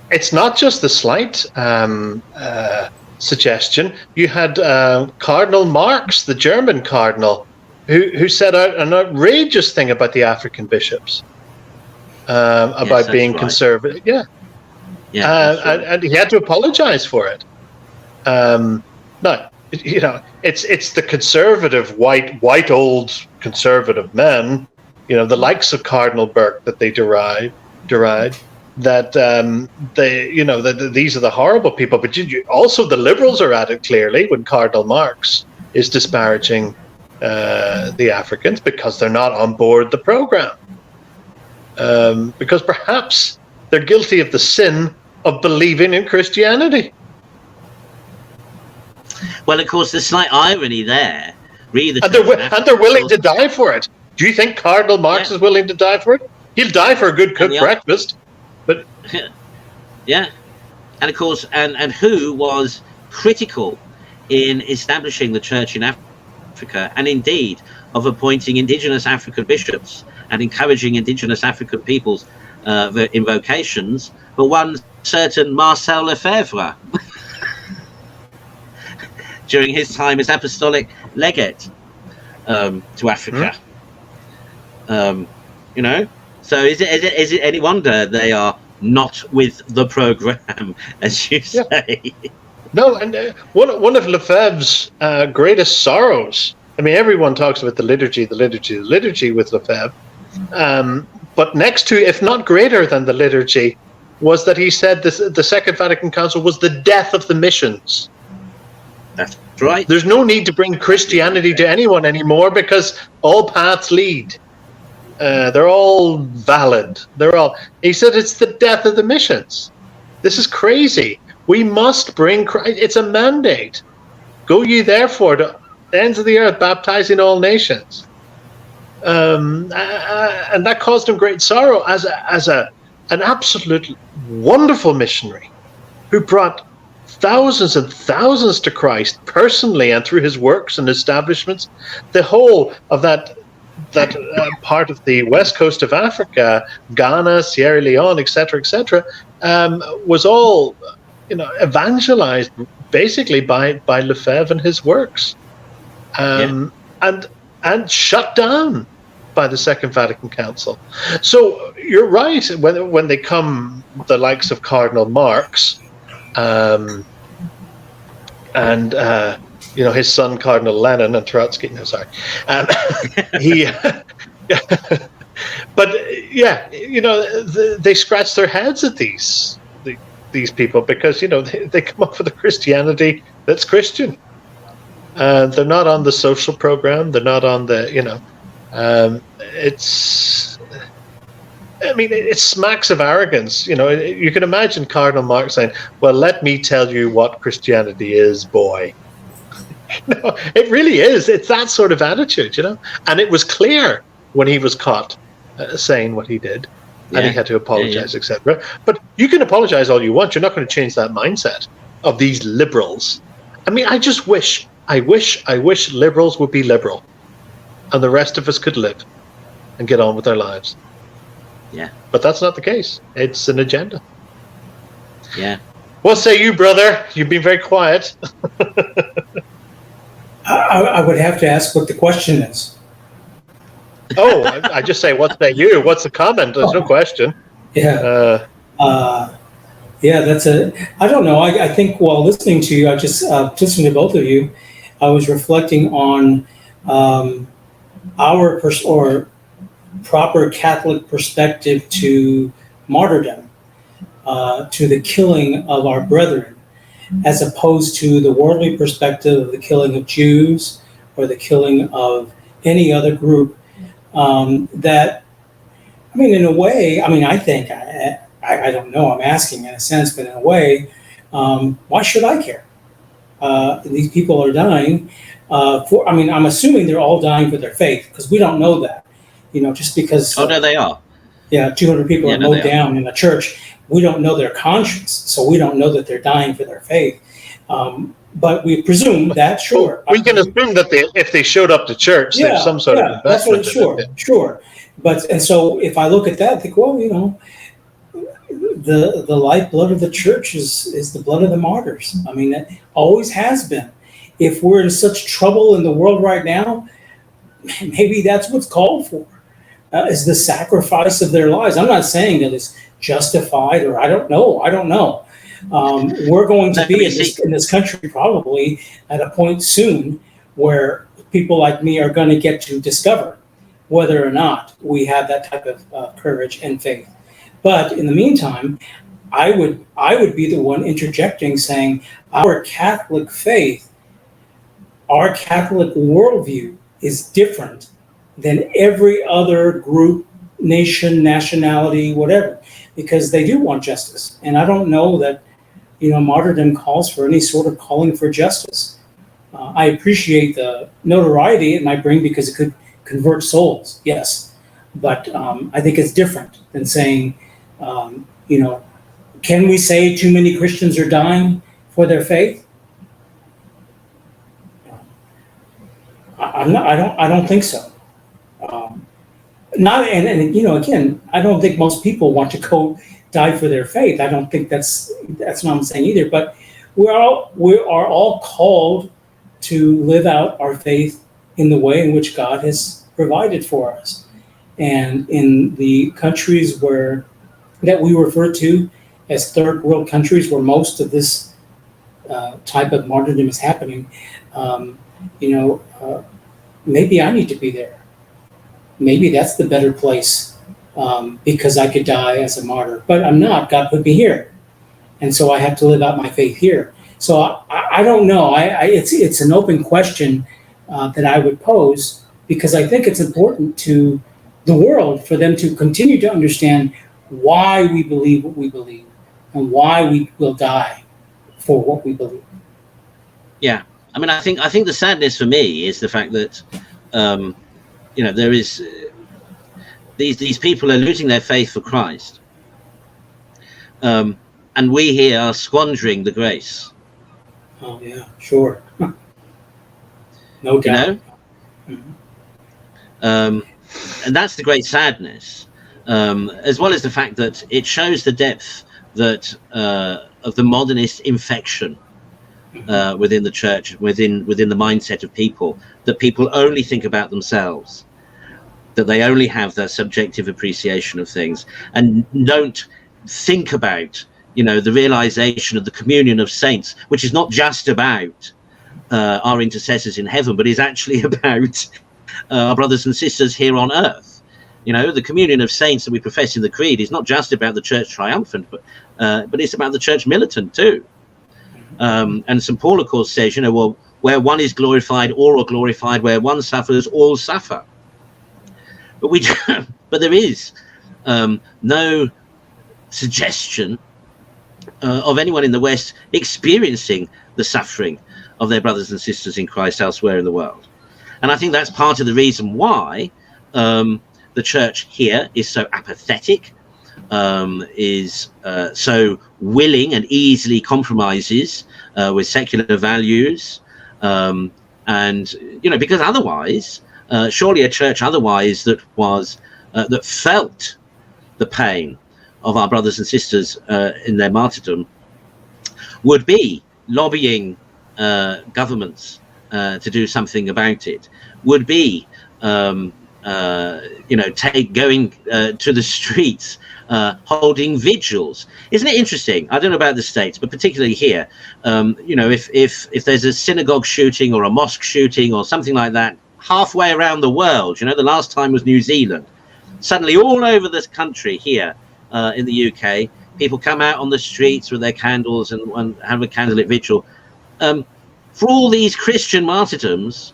it's not just the slight suggestion. You had Cardinal Marx, the German cardinal, who said out an outrageous thing about the African bishops, about being conservative. Yeah. And he had to apologize for it. It's the conservative white old conservative men, the likes of Cardinal Burke that they deride that that these are the horrible people. But also the liberals are at it clearly when Cardinal Marx is disparaging the Africans because they're not on board the program, because perhaps they're guilty of the sin of believing in Christianity. Well, of course, there's slight irony there. And they're willing to die for it. Do you think Cardinal Marx is willing to die for it? He'll die for a good cooked breakfast. But yeah, and of course, and who was critical in establishing the church in Africa, and indeed of appointing indigenous African bishops and encouraging indigenous African peoples in vocations, but one certain Marcel Lefebvre during his time as apostolic legate to Africa. So is it any wonder they are not with the program, as you say? No, and one of Lefebvre's greatest sorrows. I mean, everyone talks about the liturgy with Lefebvre. But next to, if not greater than the liturgy, was that he said the Second Vatican Council was the death of the missions. That's right. There's no need to bring Christianity to anyone anymore because all paths lead. They're all valid. He said it's the death of the missions. This is crazy. We must bring Christ. It's a mandate. Go ye therefore to the ends of the earth, baptizing all nations. And that caused him great sorrow as an absolute wonderful missionary who brought thousands and thousands to Christ personally and through his works and establishments. The whole of that part of the west coast of Africa, Ghana, Sierra Leone, etc., was all evangelized basically by Lefebvre and his works, and shut down by the Second Vatican Council. So you're right, when they come the likes of Cardinal Marx, and his son Cardinal Lenin and Trotsky. No, sorry, but yeah, they scratch their heads at these people because they come up with a Christianity that's Christian. They're not on the social program. They're not on the it smacks of arrogance. You can imagine Cardinal Marx saying, "Well, let me tell you what Christianity is, boy." No, it really is. It's that sort of attitude, And it was clear when he was caught saying what he did, and he had to apologize, etc. But you can apologize all you want. You're not going to change that mindset of these liberals. I mean, I wish liberals would be liberal, and the rest of us could live and get on with our lives. Yeah. But that's not the case. It's an agenda. Yeah. What say you, brother? You've been very quiet. I would have to ask what the question is. Oh, I just say, what say you? What's the comment? There's no question. Yeah. That's I don't know. I think while listening to you, I just listening to both of you, I was reflecting on our proper Catholic perspective to martyrdom, to the killing of our brethren, as opposed to the worldly perspective of the killing of Jews or the killing of any other group. In a way, I think, I don't know, I'm asking in a sense, but in a way, why should I care? These people are dying I'm assuming they're all dying for their faith, because we don't know that, just because. Oh, no, they are. Yeah, 200 people are mowed down in a church. We don't know their conscience, so we don't know that they're dying for their faith. But we presume that, sure. We can assume that if they showed up to church, there's some sort of investment. Sure. And so if I look at that, I think, well, the lifeblood of the church is the blood of the martyrs. It always has been. If we're in such trouble in the world right now, maybe that's what's called for, is the sacrifice of their lives. I'm not saying that it's justified, or I don't know. We're going to be in this country probably at a point soon where people like me are going to get to discover whether or not we have that type of courage and faith. But in the meantime, I would be the one interjecting, saying our Catholic faith, our Catholic worldview is different than every other group, nation, nationality, whatever, because they do want justice. And I don't know that, martyrdom calls for any sort of calling for justice. I appreciate the notoriety it might bring because it could convert souls, yes. But I think it's different than saying, can we say too many Christians are dying for their faith? I don't think so. Again, I don't think most people want to go die for their faith. I don't think that's what I'm saying either. But we are all called to live out our faith in the way in which God has provided for us. And in the countries that we refer to as third world countries, where most of this type of martyrdom is happening, maybe I need to be there. Maybe that's the better place, because I could die as a martyr, but I'm not. God put me here, and so I have to live out my faith here. So I don't know. It's an open question that I would pose, because I think it's important to the world for them to continue to understand why we believe what we believe and why we will die for what we believe. Yeah, I mean, I think the sadness for me is the fact that there is these people are losing their faith for Christ, and we here are squandering the grace. Oh yeah, sure. No doubt. And that's the great sadness, as well as the fact that it shows the depth that of the modernist infection within the church, within the mindset of people, that people only think about themselves, that they only have their subjective appreciation of things, and don't think about the realization of the communion of saints, which is not just about our intercessors in heaven, but is actually about our brothers and sisters here on earth. The communion of saints that we profess in the creed is not just about the church triumphant, but it's about the church militant too. And St. Paul, of course, says, well, where one is glorified, all are glorified. Where one suffers, all suffer. But there is no suggestion of anyone in the West experiencing the suffering of their brothers and sisters in Christ elsewhere in the world. And I think that's part of the reason why the church here is so apathetic, is so willing and easily compromises with secular values, and because otherwise, surely a church otherwise that felt the pain of our brothers and sisters in their martyrdom would be lobbying governments to do something about it, would be going to the streets, holding vigils. Isn't it interesting? I don't know about the States, but particularly here, if there's a synagogue shooting or a mosque shooting or something like that halfway around the world, the last time was New Zealand, suddenly all over this country here in the UK, people come out on the streets with their candles and have a candlelit vigil. For all these Christian martyrdoms,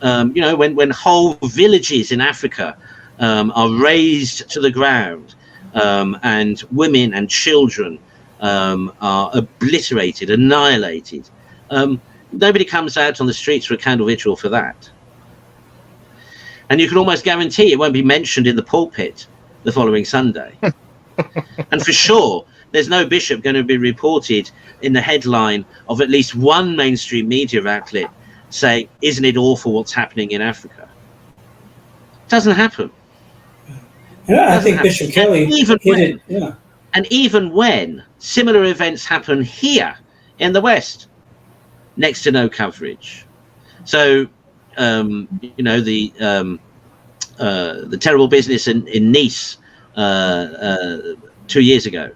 when whole villages in Africa are razed to the ground, and women and children are obliterated, annihilated, nobody comes out on the streets for a candle vigil for that. And you can almost guarantee it won't be mentioned in the pulpit the following Sunday. And for sure, there's no bishop going to be reported in the headline of at least one mainstream media outlet saying, "Isn't it awful what's happening in Africa?" It doesn't happen. Yeah, I think Bishop Kelly hit it. Yeah. And even when similar events happen here in the West, next to no coverage. So, the terrible business in Nice 2 years ago,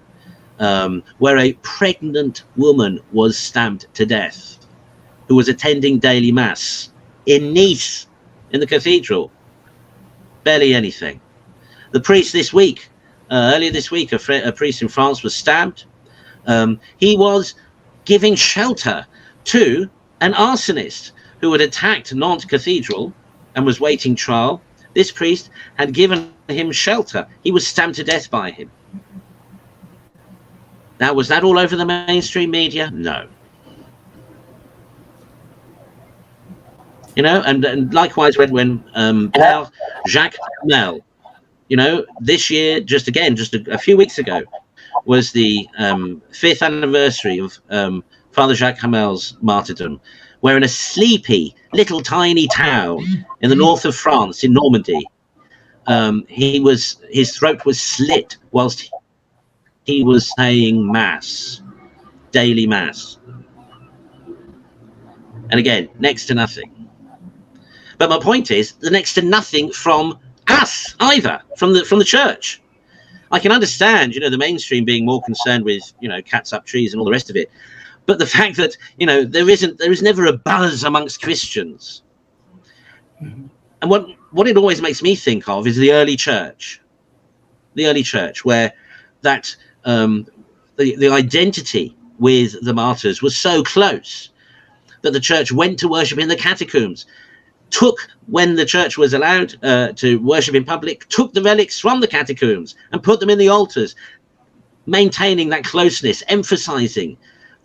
where a pregnant woman was stabbed to death, who was attending daily mass in Nice, in the cathedral. Barely anything. The priest this week, earlier this week, a priest in France was stabbed. He was giving shelter to an arsonist who had attacked Nantes Cathedral and was waiting trial. This priest had given him shelter. He was stabbed to death by him. Now, was that all over the mainstream media? No. And likewise when Jacques Hamel, this year, just a few weeks ago, was the 5th anniversary of Father Jacques Hamel's martyrdom, where in a sleepy little tiny town in the north of France, in Normandy, his throat was slit whilst he was saying mass, daily mass. And again, next to nothing. But my point is, the next to nothing from us either, from the church. I can understand, the mainstream being more concerned with, cats up trees and all the rest of it. But the fact that, there is never a buzz amongst Christians. Mm-hmm. And what it always makes me think of is the early church, where that the identity with the martyrs was so close that the church went to worship in the catacombs, took, when the church was allowed to worship in public, took the relics from the catacombs and put them in the altars, maintaining that closeness, emphasizing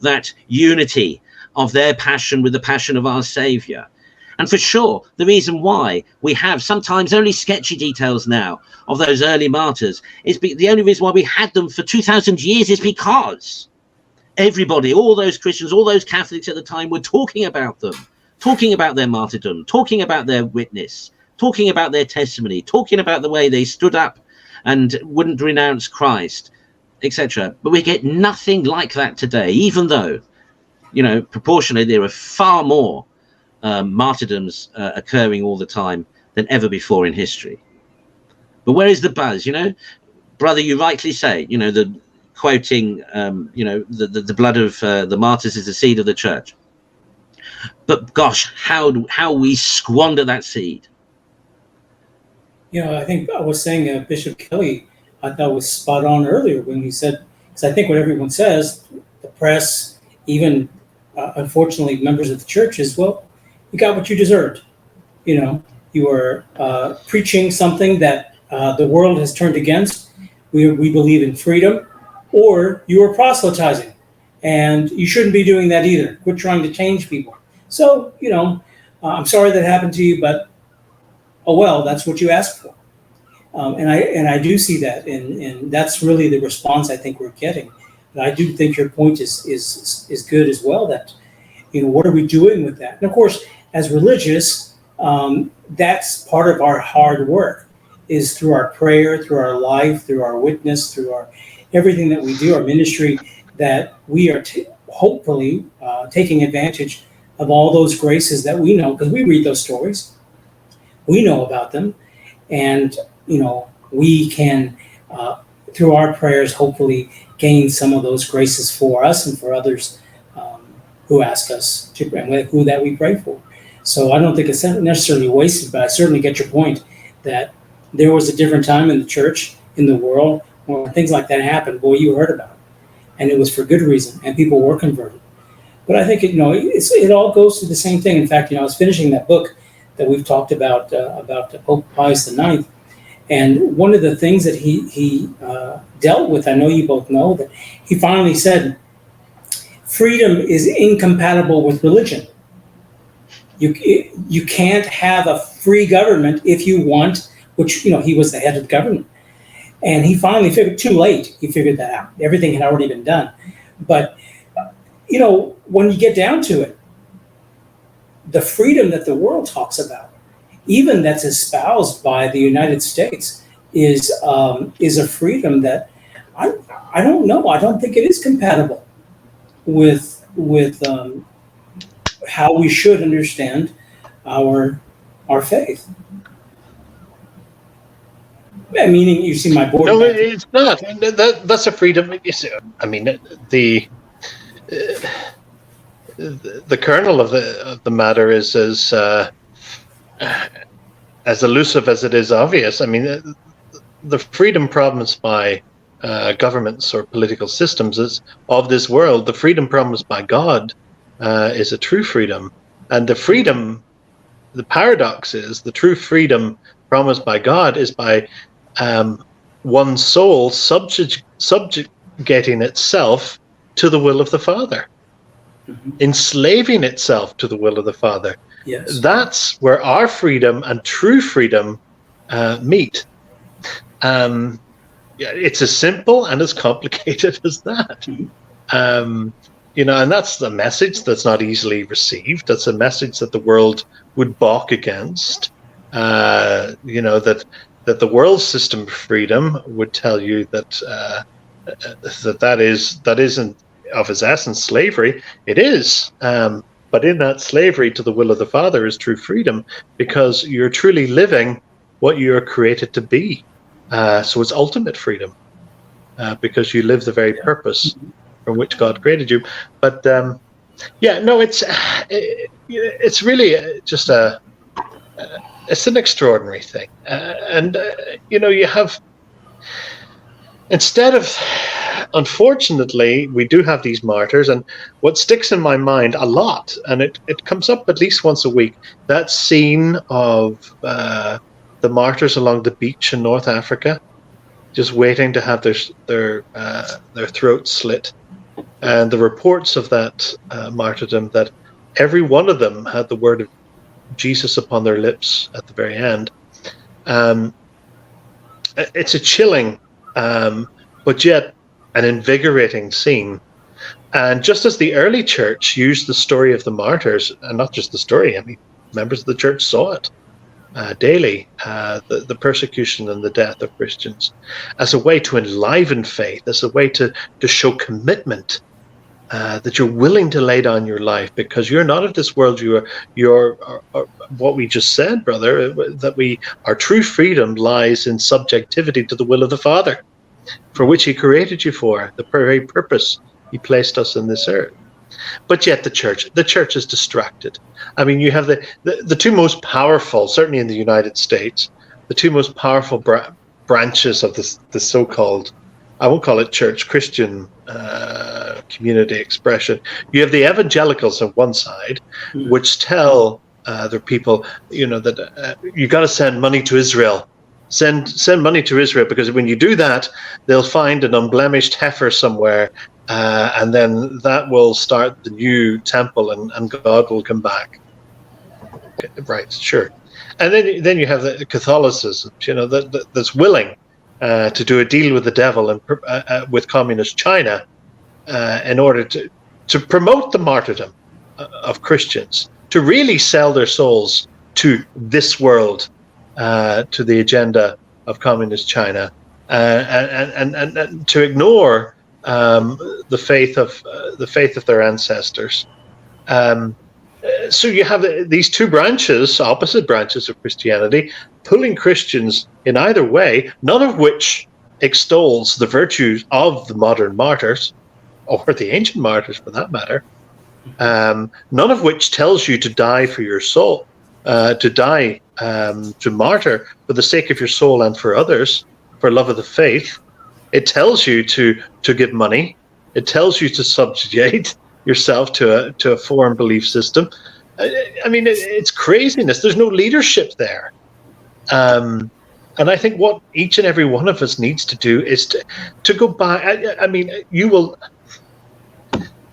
that unity of their passion with the passion of our Savior. And for sure, the reason why we have sometimes only sketchy details now of those early martyrs is the only reason why we had them for 2,000 years is because everybody, all those Christians, all those Catholics at the time were talking about them, talking about their martyrdom, talking about their witness, talking about their testimony, talking about the way they stood up and wouldn't renounce Christ, etc. But we get nothing like that today, even though, proportionally there are far more martyrdoms occurring all the time than ever before in history. But where is the buzz? Brother, you rightly say, the quoting, the blood of the martyrs is the seed of the church. But gosh, how we squander that seed. I think I was saying Bishop Kelly, I thought was spot on earlier when he said, because I think what everyone says, the press, even unfortunately members of the church, is, well, you got what you deserved. You are preaching something that the world has turned against. We believe in freedom, or you are proselytizing, and you shouldn't be doing that either. Quit trying to change people. So, I'm sorry that happened to you, but oh well, that's what you asked for. And I do see that, and that's really the response I think we're getting. And I do think your point is good as well. That what are we doing with that? And of course, as religious, that's part of our hard work, is through our prayer, through our life, through our witness, through our everything that we do, our ministry, that we are hopefully taking advantage of all those graces that we know, because we read those stories, we know about them, and we can through our prayers hopefully gain some of those graces for us and for others who ask us to pray, and who that we pray for. So I don't think it's necessarily wasted, but I certainly get your point that there was a different time in the church, in the world, when things like that happened. Boy, you heard about it, and it was for good reason, and people were converted. But I think it all goes to the same thing. In fact, I was finishing that book that we've talked about Pope Pius IX, and one of the things that he dealt with, I know you both know, that he finally said, freedom is incompatible with religion. You can't have a free government if you want, which he was the head of the government, and he finally figured, too late, he figured that out. Everything had already been done, but when you get down to it, the freedom that the world talks about, even that's espoused by the United States, is a freedom that I don't know. I don't think it is compatible with how we should understand our faith. Meaning, you see my board. No, it's not. That's a freedom. I mean, the kernel of the matter is as elusive as it is obvious. I mean, the freedom promised by governments or political systems of this world, the freedom promised by God is a true freedom. And the paradox is, the true freedom promised by God is by one soul subjugating itself to the will of the Father, enslaving itself to the will of the Father. Yes. That's where our freedom and true freedom meet. It's as simple and as complicated as that. And that's the message that's not easily received. That's a message that the world would balk against. That the world system of freedom would tell you that isn't of its essence slavery. It is, but in that slavery to the will of the Father is true freedom, because you're truly living what you are created to be. So it's ultimate freedom, because you live the very purpose from which God created you. But yeah, no, it's really just it's an extraordinary thing, and you have, instead of, unfortunately, we do have these martyrs, and what sticks in my mind a lot, and it comes up at least once a week, that scene of the martyrs along the beach in North Africa, just waiting to have their throats slit, and the reports of that martyrdom, that every one of them had the word of Jesus upon their lips at the very end. It's a chilling, but yet an invigorating scene. And just as the early church used the story of the martyrs, and not just the story, I mean, members of the church saw it daily, the persecution and the death of Christians, as a way to enliven faith, as a way to show commitment, that you're willing to lay down your life because you're not of this world. You're what we just said, brother, that our true freedom lies in subjectivity to the will of the Father, for which he created you for, the very purpose he placed us in this earth. But yet the church is distracted. I mean, you have the two most powerful, certainly in the United States, the two most powerful branches of the so-called, I won't call it church, Christian community expression. You have the evangelicals on one side, which tell their people, that you got to send money to Israel. Send money to Israel, because when you do that, they'll find an unblemished heifer somewhere, and then that will start the new temple, and God will come back. Right, sure. And then you have the Catholicism, that's willing to do a deal with the devil and with communist China in order to promote the martyrdom of Christians, to really sell their souls to this world, to the agenda of communist China, and to ignore the faith of their ancestors. So you have these two branches, opposite branches of Christianity, pulling Christians in either way, none of which extols the virtues of the modern martyrs, or the ancient martyrs for that matter, none of which tells you to die for your soul, to die, to martyr for the sake of your soul and for others, for love of the faith. It tells you to give money. It tells you to subjugate yourself to a foreign belief system. I mean, it's craziness. There's no leadership there. And I think what each and every one of us needs to do is to go back. I mean, you will,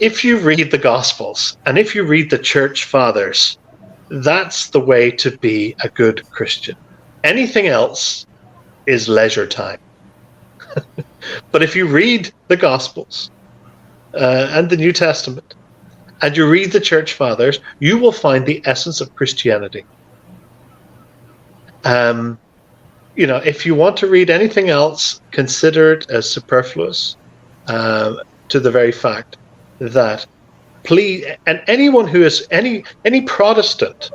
if you read the Gospels and if you read the Church Fathers, that's the way to be a good Christian. Anything else is leisure time. But if you read the Gospels and the New Testament, and you read the Church Fathers, you will find the essence of Christianity. If you want to read anything else, consider it as superfluous, to the very fact that, please, and anyone who is any Protestant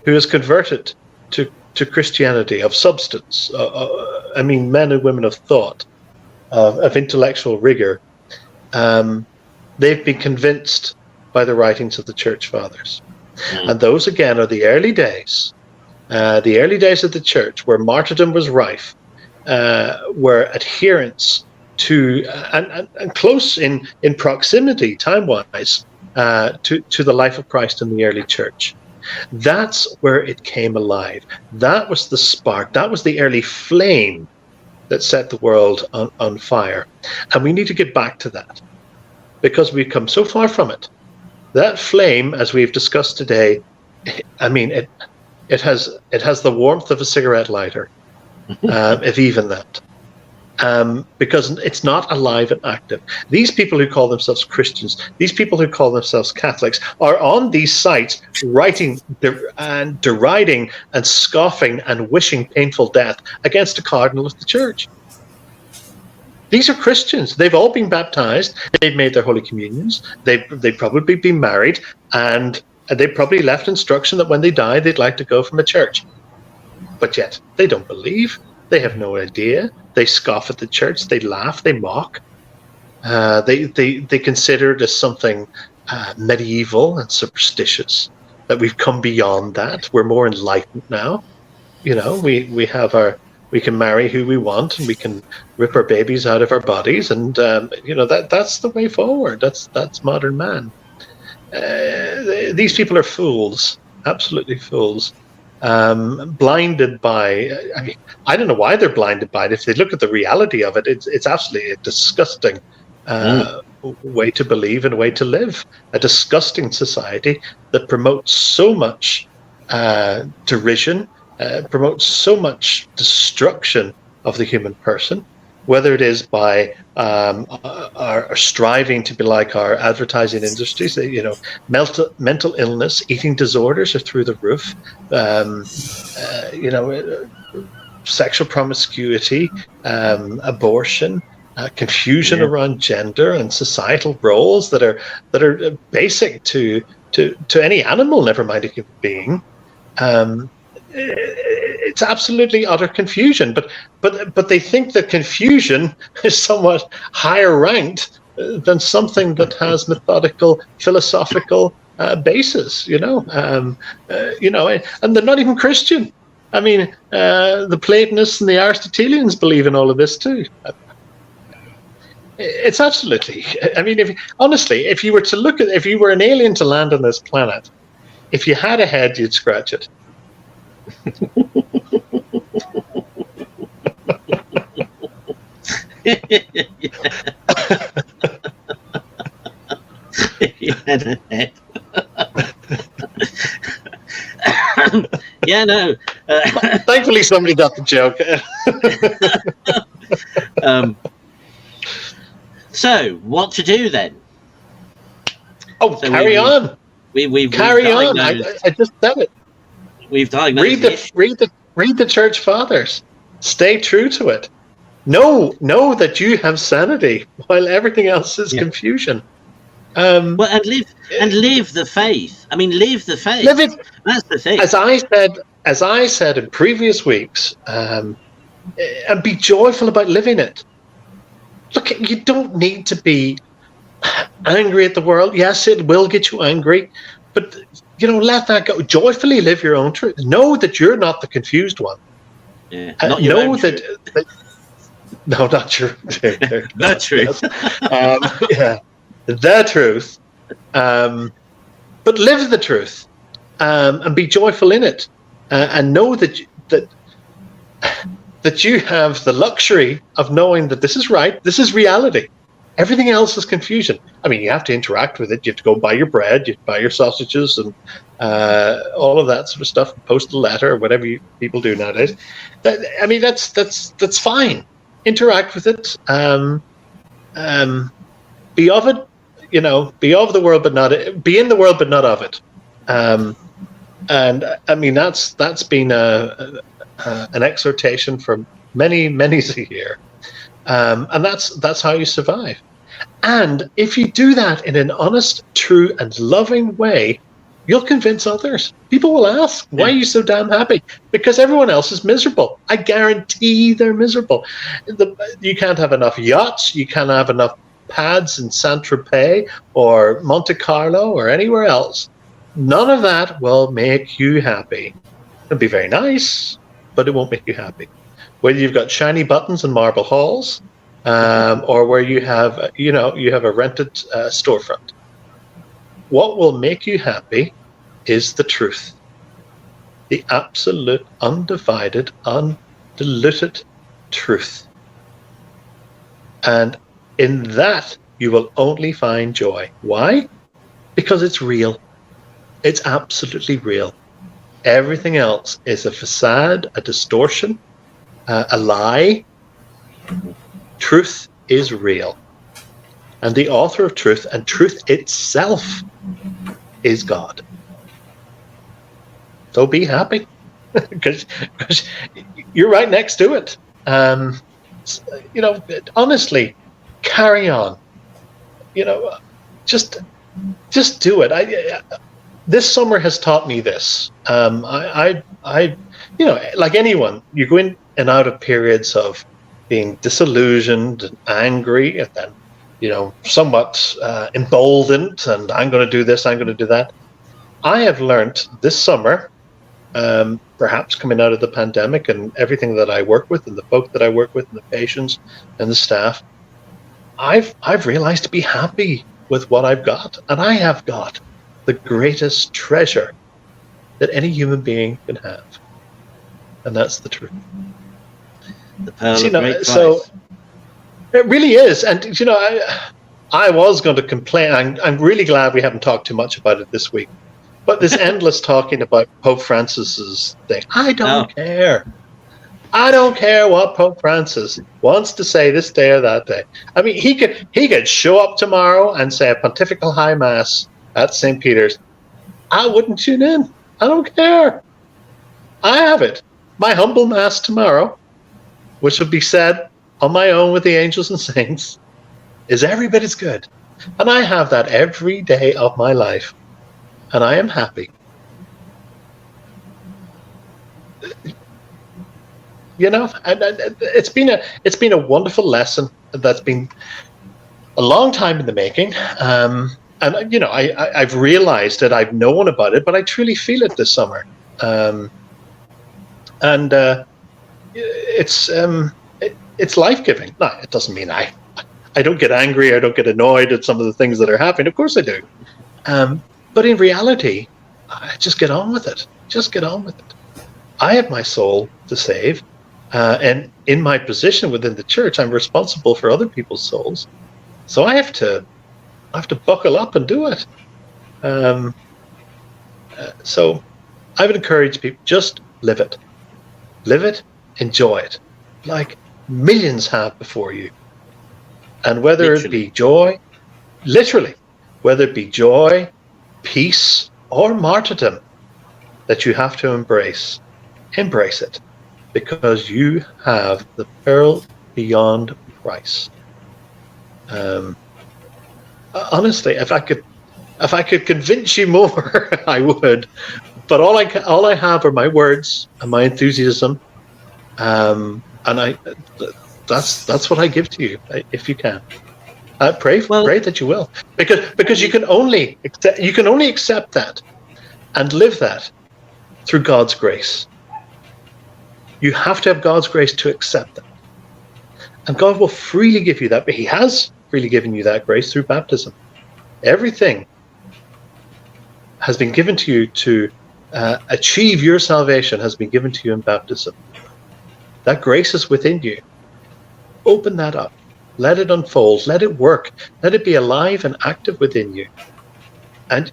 who is converted to Christianity of substance, men and women of thought, of intellectual rigor, they've been convinced by the writings of the Church Fathers. And those, again, are the early days of the Church, where martyrdom was rife, where adherence to, and close in proximity, time-wise, to the life of Christ in the early Church. That's where it came alive. That was the spark. That was the early flame that set the world on fire. And we need to get back to that, because we've come so far from it. That flame, as we've discussed today, I mean, it has the warmth of a cigarette lighter, if even that, because it's not alive and active. These people who call themselves Christians, these people who call themselves Catholics, are on these sites writing and deriding and scoffing and wishing painful death against a cardinal of the Church. These are Christians. They've all been baptized. They've made their holy communions. They've probably been married, and they probably left instruction that when they die, they'd like to go from a church. But yet, they don't believe. They have no idea. They scoff at the church. They laugh. They mock. They consider it as something medieval and superstitious, that we've come beyond that. We're more enlightened now. We can marry who we want, and we can rip our babies out of our bodies, and that's the way forward. That's modern man. These people are fools, absolutely fools, blinded by. I don't know why they're blinded by it. If they look at the reality of it, it's absolutely a disgusting way to believe and a way to live. A disgusting society that promotes so much derision, promotes so much destruction of the human person, whether it is by our striving to be like our advertising industries. Mental illness, eating disorders are through the roof. Sexual promiscuity, abortion, confusion around gender and societal roles that are basic to any animal, never mind a human being. It's absolutely utter confusion, but they think that confusion is somewhat higher ranked than something that has methodical philosophical basis. And they're not even Christian. I mean, the Platonists and the Aristotelians believe in all of this too. It's absolutely. I mean, if you were an alien to land on this planet, if you had a head, you'd scratch it. Yeah, no. Thankfully, somebody got the joke. So, what to do then? Oh, so carry on. We've carry on. I just said it. We've diagnosed. Read the Church Fathers. Stay true to it. Know that you have sanity while everything else is confusion. And live the faith. I mean, live the faith. Live it. That's the thing. As I said in previous weeks, and be joyful about living it. Look, you don't need to be angry at the world. Yes, it will get you angry, but let that go. Joyfully live your own truth. Know that you're not the confused one. Yeah, not your own truth. No, not your the truth. The truth. But live the truth, and be joyful in it, and know that you have the luxury of knowing that this is right. This is reality. Everything else is confusion. I mean, you have to interact with it. You have to go buy your bread, you buy your sausages, and all of that sort of stuff. Post a letter or whatever people do nowadays. That's fine. Interact with it. Be of it. Be of the world, but not be in the world, but not of it. And I mean, that's been an exhortation for many a year. And that's how you survive. And if you do that in an honest, true, and loving way, you'll convince others. People will ask, why are you so damn happy? Because everyone else is miserable. I guarantee they're miserable. You can't have enough yachts. You can't have enough pads in Saint-Tropez or Monte Carlo or anywhere else. None of that will make you happy. It'll be very nice, but it won't make you happy. Whether you've got shiny buttons and marble halls, or where you have a rented storefront. What will make you happy is the truth. The absolute, undivided, undiluted truth. And in that, you will only find joy. Why? Because it's real. It's absolutely real. Everything else is a facade, a distortion, a lie. Truth is real. And the author of truth, and truth itself, is God. So be happy, because you're right next to it. Honestly, carry on. Just do it. This summer has taught me this. Like anyone, you go in and out of periods of being disillusioned and angry, and then somewhat emboldened, and I'm going to do this, I'm going to do that. I have learned this summer, perhaps coming out of the pandemic and everything that I work with and the folk that I work with and the patients and the staff, I've realized to be happy with what I've got. And I have got the greatest treasure that any human being can have. And that's the truth. The pearl of great price. So it really is. And, I was going to complain. I'm really glad we haven't talked too much about it this week. But this endless talking about Pope Francis's thing, I don't care. I don't care what Pope Francis wants to say this day or that day. I mean, he could show up tomorrow and say a pontifical high mass at St. Peter's. I wouldn't tune in. I don't care. I have it. My humble mass tomorrow, which will be said on my own with the angels and saints, is every bit as good. And I have that every day of my life. And I am happy. And it's been a wonderful lesson that's been a long time in the making. I've realized that I've known about it, but I truly feel it this summer. It's life-giving. No, it doesn't mean I don't get angry, I don't get annoyed at some of the things that are happening. Of course I do. But in reality, I just get on with it. Just get on with it. I have my soul to save. And in my position within the church, I'm responsible for other people's souls. So I have to buckle up and do it. So I would encourage people, just live it. Live it, enjoy it. Like millions have before you. And whether it be joy, literally, whether it be joy, peace, or martyrdom that you have to embrace it, because you have the pearl beyond price. Honestly, if I could convince you more, I would. But all I have are my words and my enthusiasm, and that's what I give to you, if you can. Pray that you will, because you can only accept that and live that through God's grace. You have to have God's grace to accept that, and God will freely give you that. But He has freely given you that grace through baptism. Everything has been given to you to achieve your salvation. Has been given to you in baptism. That grace is within you. Open that up. Let it unfold. Let it work. Let it be alive and active within you. And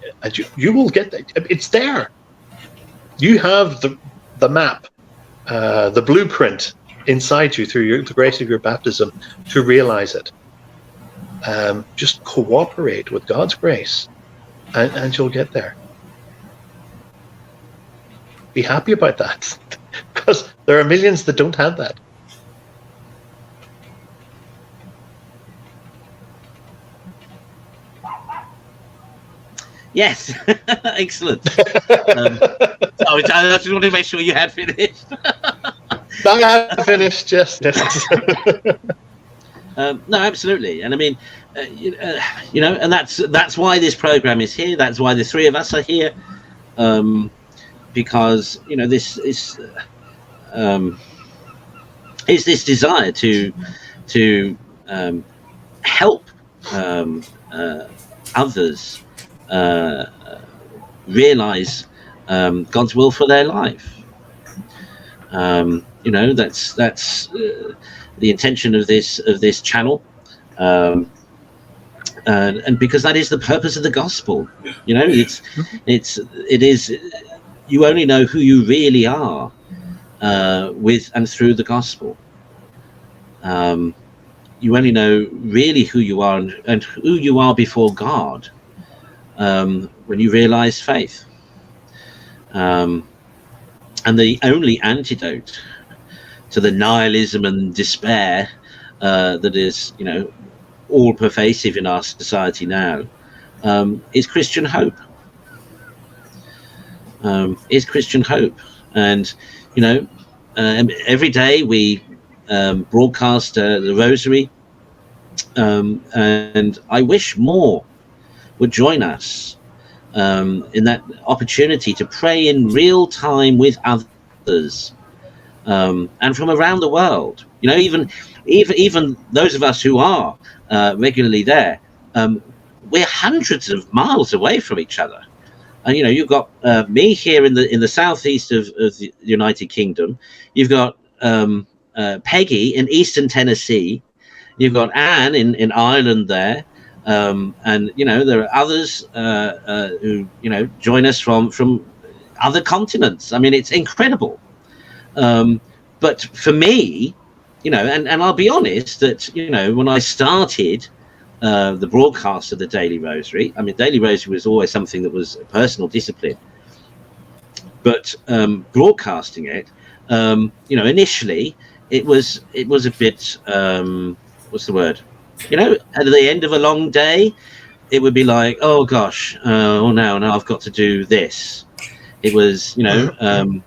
you will get that. It's there. You have the map, the blueprint inside you through the grace of your baptism to realize it. Just cooperate with God's grace and you'll get there. Be happy about that, because there are millions that don't have that. Yes, excellent. I just wanted to make sure you had finished. I have finished, yes. No, absolutely, and I mean, and that's why this program is here. That's why the three of us are here, because this is this desire to help others realize God's will for their life. That's the intention of this channel, and because that is the purpose of the gospel. It is you only know who you really are with and through the gospel. You only know really who you are and who you are before God when you realize faith. And the only antidote to the nihilism and despair that is, all pervasive in our society now is Christian hope. Is Christian hope, and every day we broadcast the rosary And I wish more would join us in that opportunity to pray in real time with others, and from around the world. You know, even those of us who are regularly there, we're hundreds of miles away from each other. And you know, you've got me here in the southeast of the United Kingdom. You've got Peggy in Eastern Tennessee. You've got Anne in Ireland there. And you know, there are others who, you know, join us from other continents. I mean, it's incredible. But for me, you know, and I'll be honest that, you know, when I started the broadcast of the Daily Rosary, I mean, Daily Rosary was always something that was a personal discipline. But broadcasting it, you know, initially it was a bit, what's the word? You know, at the end of a long day, it would be like, oh gosh, oh now I've got to do this. It was, you know,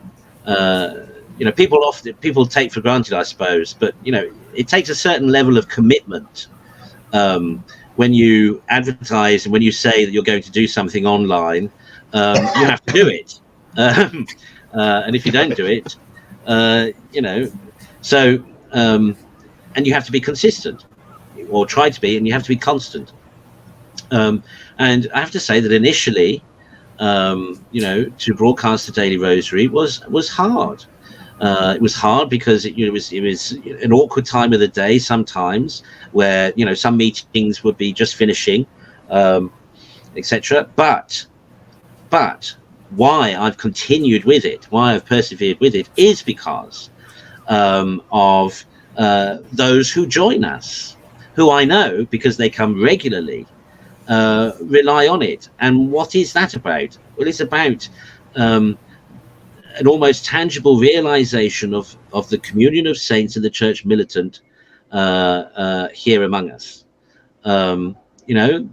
you know, people take for granted, I suppose, but you know, it takes a certain level of commitment when you advertise and when you say that you're going to do something online. You have to do it, and if you don't do it, you know, so and you have to be consistent, or try to be, and you have to be constant. And I have to say that initially, you know, to broadcast the Daily Rosary was hard. It was hard because it was an awkward time of the day sometimes, where, you know, some meetings would be just finishing, etc. But why I've continued with it, why I've persevered with it, is because of those who join us, who I know because they come regularly, rely on it. And what is that about? Well, it's about an almost tangible realization of the communion of saints and the church militant here among us. You know,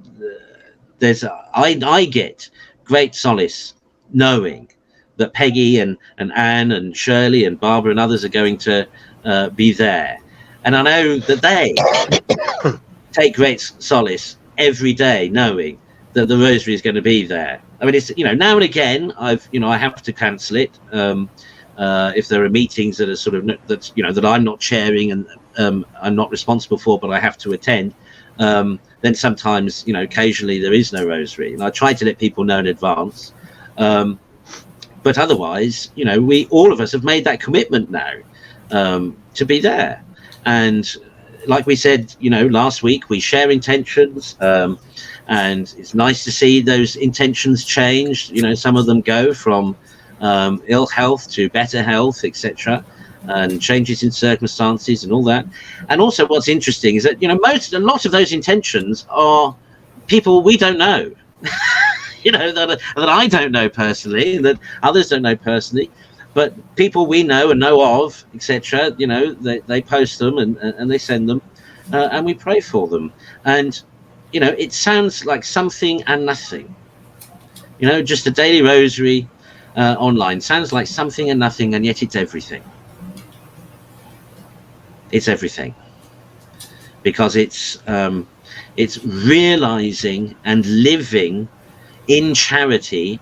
I get great solace knowing that Peggy and Anne and Shirley and Barbara and others are going to be there. And I know that they take great solace every day knowing that the Rosary is going to be there. I mean, it's, you know, now and again I have to cancel it if there are meetings that are sort of that I'm not chairing and I'm not responsible for, but I have to attend. Then sometimes, you know, occasionally there is no Rosary, and I try to let people know in advance. But otherwise, you know, all of us have made that commitment now to be there. And like we said, you know, last week, we share intentions, and it's nice to see those intentions change. You know, some of them go from ill health to better health, etc., and changes in circumstances and all that. And also, what's interesting is that, you know, a lot of those intentions are people we don't know. You know, that I don't know personally, that others don't know personally, but people we know and know of, etc. You know, they post them and they send them, and we pray for them. And you know, it sounds like something and nothing. You know, just a Daily Rosary online sounds like something and nothing, and yet it's everything. It's everything, because it's realizing and living in charity,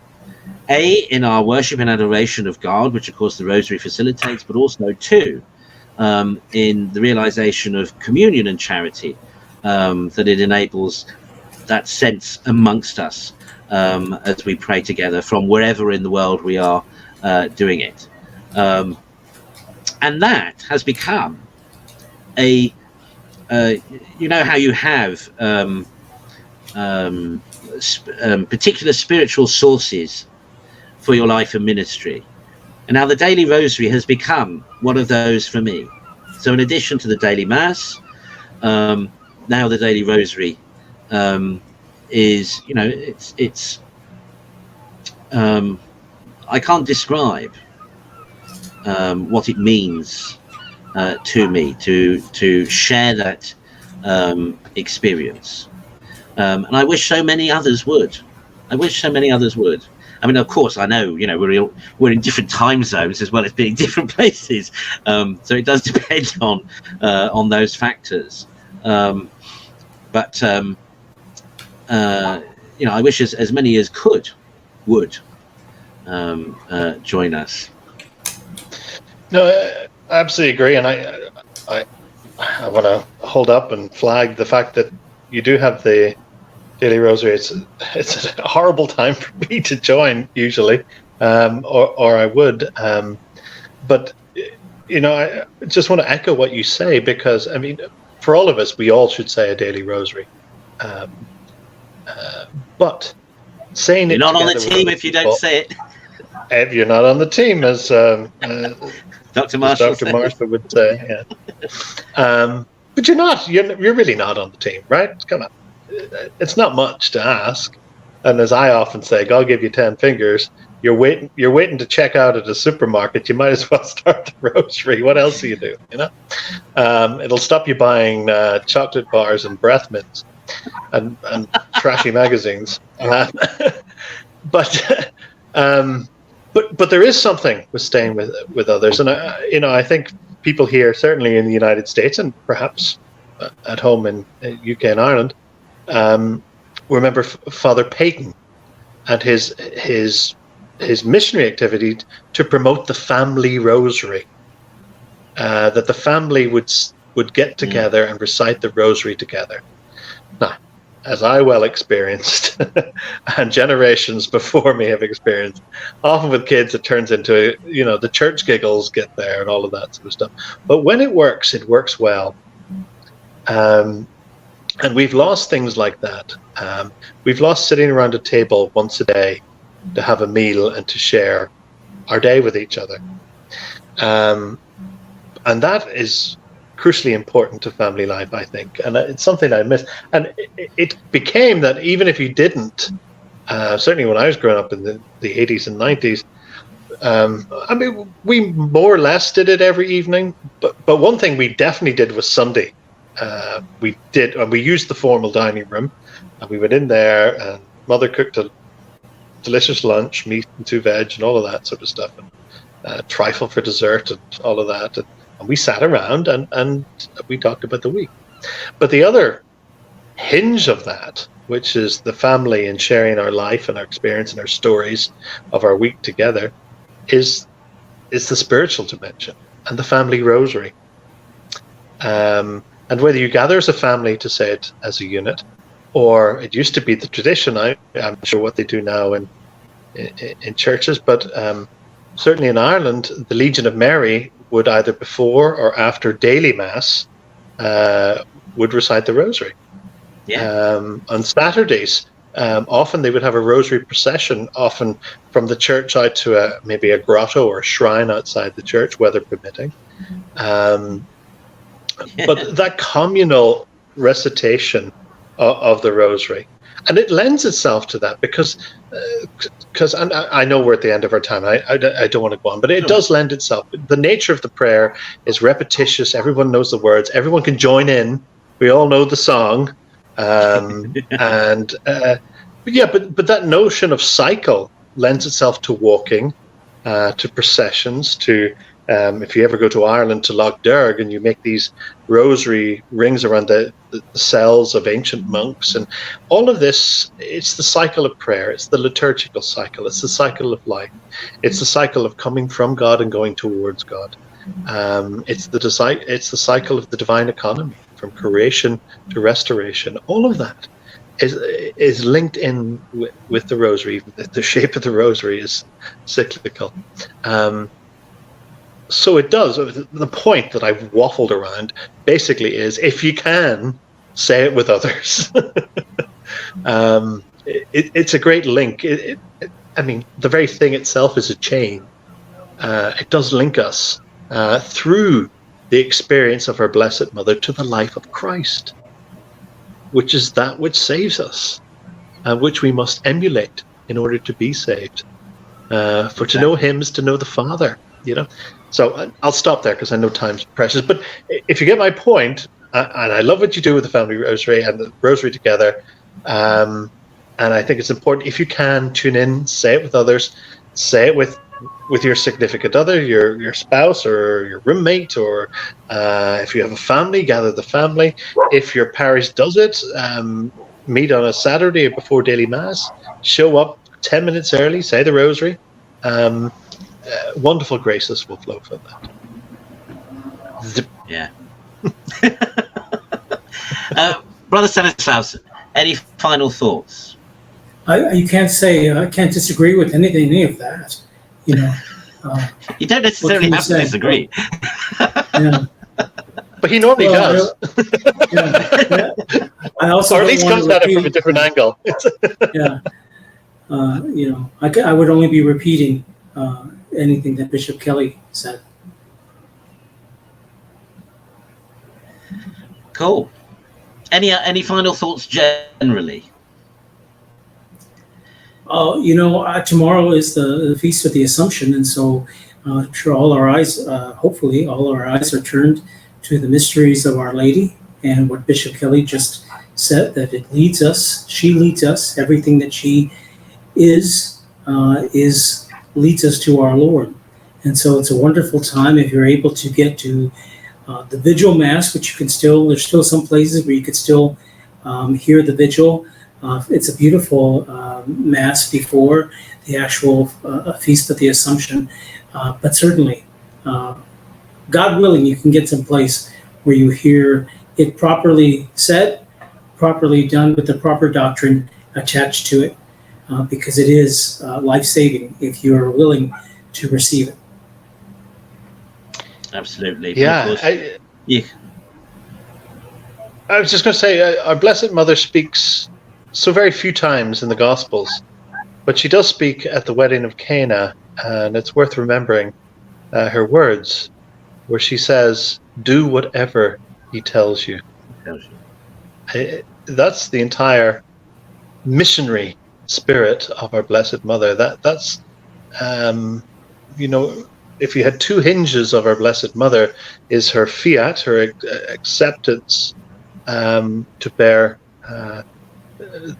in our worship and adoration of God, which of course the Rosary facilitates, but also too in the realization of communion and charity, that it enables that sense amongst us as we pray together from wherever in the world we are doing it. And that has become you know how you have particular spiritual sources for your life and ministry. And now the Daily Rosary has become one of those for me. So in addition to the daily Mass, now the Daily Rosary is, you know, it's I can't describe what it means to me to share that experience. And I wish so many others would. I mean, of course, I know, you know, we're in different time zones as well as being different places, so it does depend on those factors. But I wish as many as would join us. No, I absolutely agree, and I want to hold up and flag the fact that you do have the daily rosary. It's a horrible time for me to join usually, or I would, but I just want to echo what you say, because I mean, for all of us, we all should say a daily rosary, but saying you're it not on the together team with if you people, don't say it. if you're not on the team, as Dr. Marshall would say, yeah. But you're really not on the team, right? Come on. It's not much to ask. And as I often say, God give you 10 fingers. You're waiting to check out at a supermarket. You might as well start the rosary. What else do you do? It'll stop you buying chocolate bars and breath mints and trashy magazines. But there is something with staying with others, and I think people here, certainly in the United States and perhaps at home in UK and Ireland, remember Father Peyton and his missionary activity to promote the family rosary. That the family would get together and recite the rosary together. Now, as I well experienced, and generations before me have experienced, often with kids it turns into, the church giggles get there and all of that sort of stuff. But when it works well. And we've lost things like that. We've lost sitting around a table once a day to have a meal and to share our day with each other. And that is crucially important to family life, I think. And it's something I miss. And it became that even if you didn't, certainly when I was growing up in the 80s and 90s, we more or less did it every evening. But one thing we definitely did was Sunday. We used the formal dining room, and we went in there, and Mother cooked a delicious lunch, meat and 2 veg and all of that sort of stuff, and trifle for dessert and all of that. And we sat around and we talked about the week. But the other hinge of that, which is the family and sharing our life and our experience and our stories of our week together, is the spiritual dimension and the family rosary. And whether you gather as a family to say it as a unit, or it used to be the tradition, I'm not sure what they do now in churches, but certainly in Ireland, the Legion of Mary would either before or after daily Mass would recite the rosary. Yeah. On Saturdays, often they would have a rosary procession, often from the church out to maybe a grotto or a shrine outside the church, weather permitting. But that communal recitation of the rosary, and it lends itself to that because I know we're at the end of our time. I don't want to go on, but it does lend itself. The nature of the prayer is repetitious. Everyone knows the words. Everyone can join in. We all know the song, but that notion of cycle lends itself to walking, to processions, to if you ever go to Ireland to Lough Derg and you make these rosary rings around the cells of ancient monks and all of this, it's the cycle of prayer, it's the liturgical cycle, it's the cycle of life, it's the cycle of coming from God and going towards God. It's the cycle of the divine economy, from creation to restoration. All of that is linked in with the rosary. The shape of the rosary is cyclical. So it does. The point that I've waffled around basically is, if you can, say it with others. It's a great link. I mean, the very thing itself is a chain. It does link us through the experience of our Blessed Mother to the life of Christ, which is that which saves us, which we must emulate in order to be saved. For to know Him is to know the Father, So I'll stop there because I know time's precious. But if you get my point, and I love what you do with the family rosary and the rosary together, and I think it's important, if you can, tune in, say it with others, say it with with your significant other, your spouse or your roommate, or if you have a family, gather the family. If your parish does it, meet on a Saturday before daily mass, show up 10 minutes early, say the rosary. Wonderful graces will flow from that. Yeah. Brother Stanislaus, any final thoughts? You can't say I can't disagree with any of that. You know, You don't necessarily have to disagree. Yeah. But he normally does. I also or at least comes at it from a different angle. Yeah. I would only be repeating anything that Bishop Kelly said. Cool. Any final thoughts generally? Tomorrow is the Feast of the Assumption, and so I'm sure hopefully all our eyes are turned to the mysteries of Our Lady and what Bishop Kelly just said, that it leads us, she leads us, everything that she is leads us to our Lord. And so it's a wonderful time if you're able to get to the Vigil Mass, which there's still some places where you could still hear the Vigil. It's a beautiful Mass before the actual Feast of the Assumption. But certainly, God willing, you can get some place where you hear it properly said, properly done with the proper doctrine attached to it, because it is life-saving if you are willing to receive it. Absolutely. Yeah. I was just going to say, our Blessed Mother speaks so very few times in the Gospels, but she does speak at the wedding of Cana, and it's worth remembering her words, where she says, "Do whatever he tells you." That's the entire missionary spirit of our Blessed Mother. That's if you had two hinges of our Blessed Mother, is her fiat, her acceptance to bear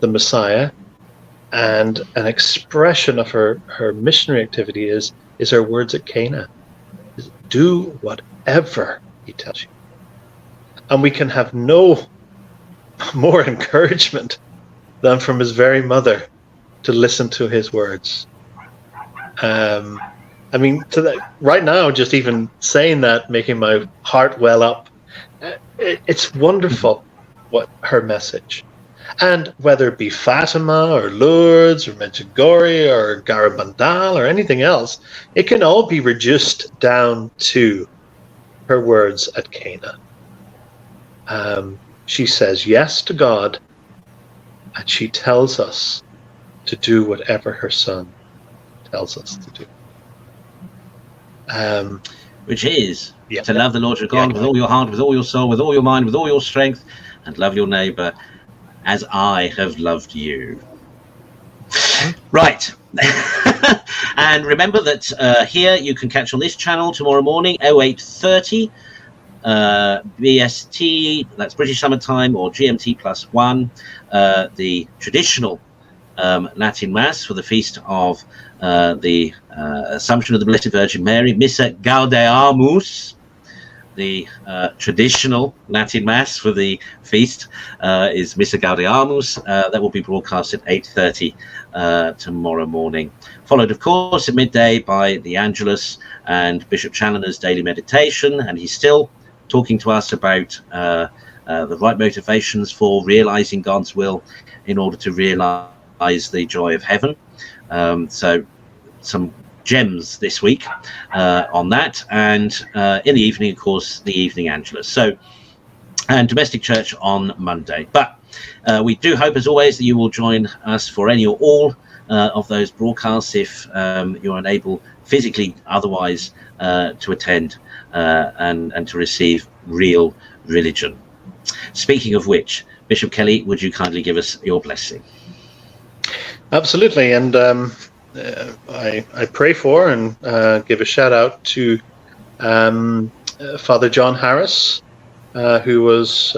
the Messiah, and an expression of her missionary activity is her words at Cana. Do whatever he tells you. And we can have no more encouragement than from his very mother to listen to his words. Right now, just even saying that, making my heart well up. It's wonderful what her message. And whether it be Fatima or Lourdes or Medjugorje or Garabandal or anything else, it can all be reduced down to her words at Cana. She says yes to God, and she tells us to do whatever her Son tells us to do. Which is to love the Lord your God with all your heart, with all your soul, with all your mind, with all your strength, and love your neighbour as I have loved you. Right. And remember that here you can catch on this channel tomorrow morning, 08:30 BST, that's British Summer Time, or GMT +1, the traditional Latin Mass for the feast of the Assumption of the Blessed Virgin Mary, Missa Gaudeamus. The traditional Latin Mass for the feast is Missa Gaudeamus. That will be broadcast at 8:30 tomorrow morning. Followed, of course, at midday by the Angelus and Bishop Challoner's daily meditation. And he's still talking to us about the right motivations for realizing God's will in order to realize the joy of heaven. So some gems this week on that, and in the evening, of course, the evening Angelus. So, and domestic church on Monday. But we do hope, as always, that you will join us for any or all of those broadcasts if you're unable physically otherwise to attend and to receive real religion. Speaking of which, Bishop Kelly, would you kindly give us your blessing? Absolutely, and I pray for and give a shout out to Father John Harris, who was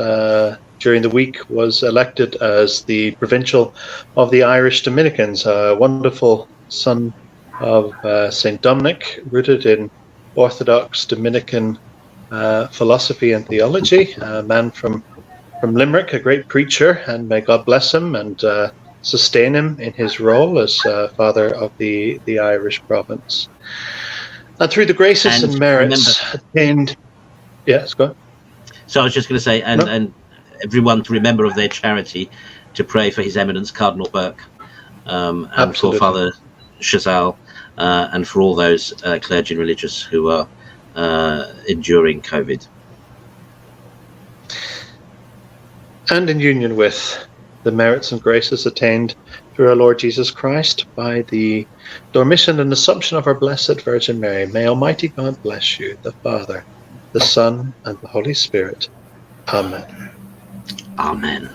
during the week was elected as the provincial of the Irish Dominicans. A wonderful son of St. Dominic, rooted in Orthodox Dominican philosophy and theology, a man from Limerick, a great preacher, and may God bless him and sustain him in his role as father of the Irish province. And through the graces and merits attained... Yes, go on. So I was just going to say, and everyone to remember of their charity, to pray for His Eminence Cardinal Burke, and for Father Chazal, and for all those clergy and religious who are enduring COVID. And in union with the merits and graces attained through our Lord Jesus Christ by the dormition and assumption of our Blessed Virgin Mary, may Almighty God bless you, the Father, the Son, and the Holy Spirit. Amen. Amen.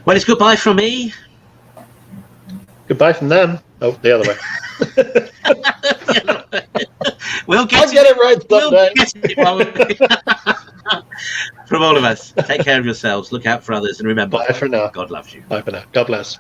Well, it's goodbye from me. Goodbye from them. Oh, the other way. We'll get I'll get it right someday. From all of us, take care of yourselves, look out for others, and remember, bye for now. God loves you. Bye for now. God bless.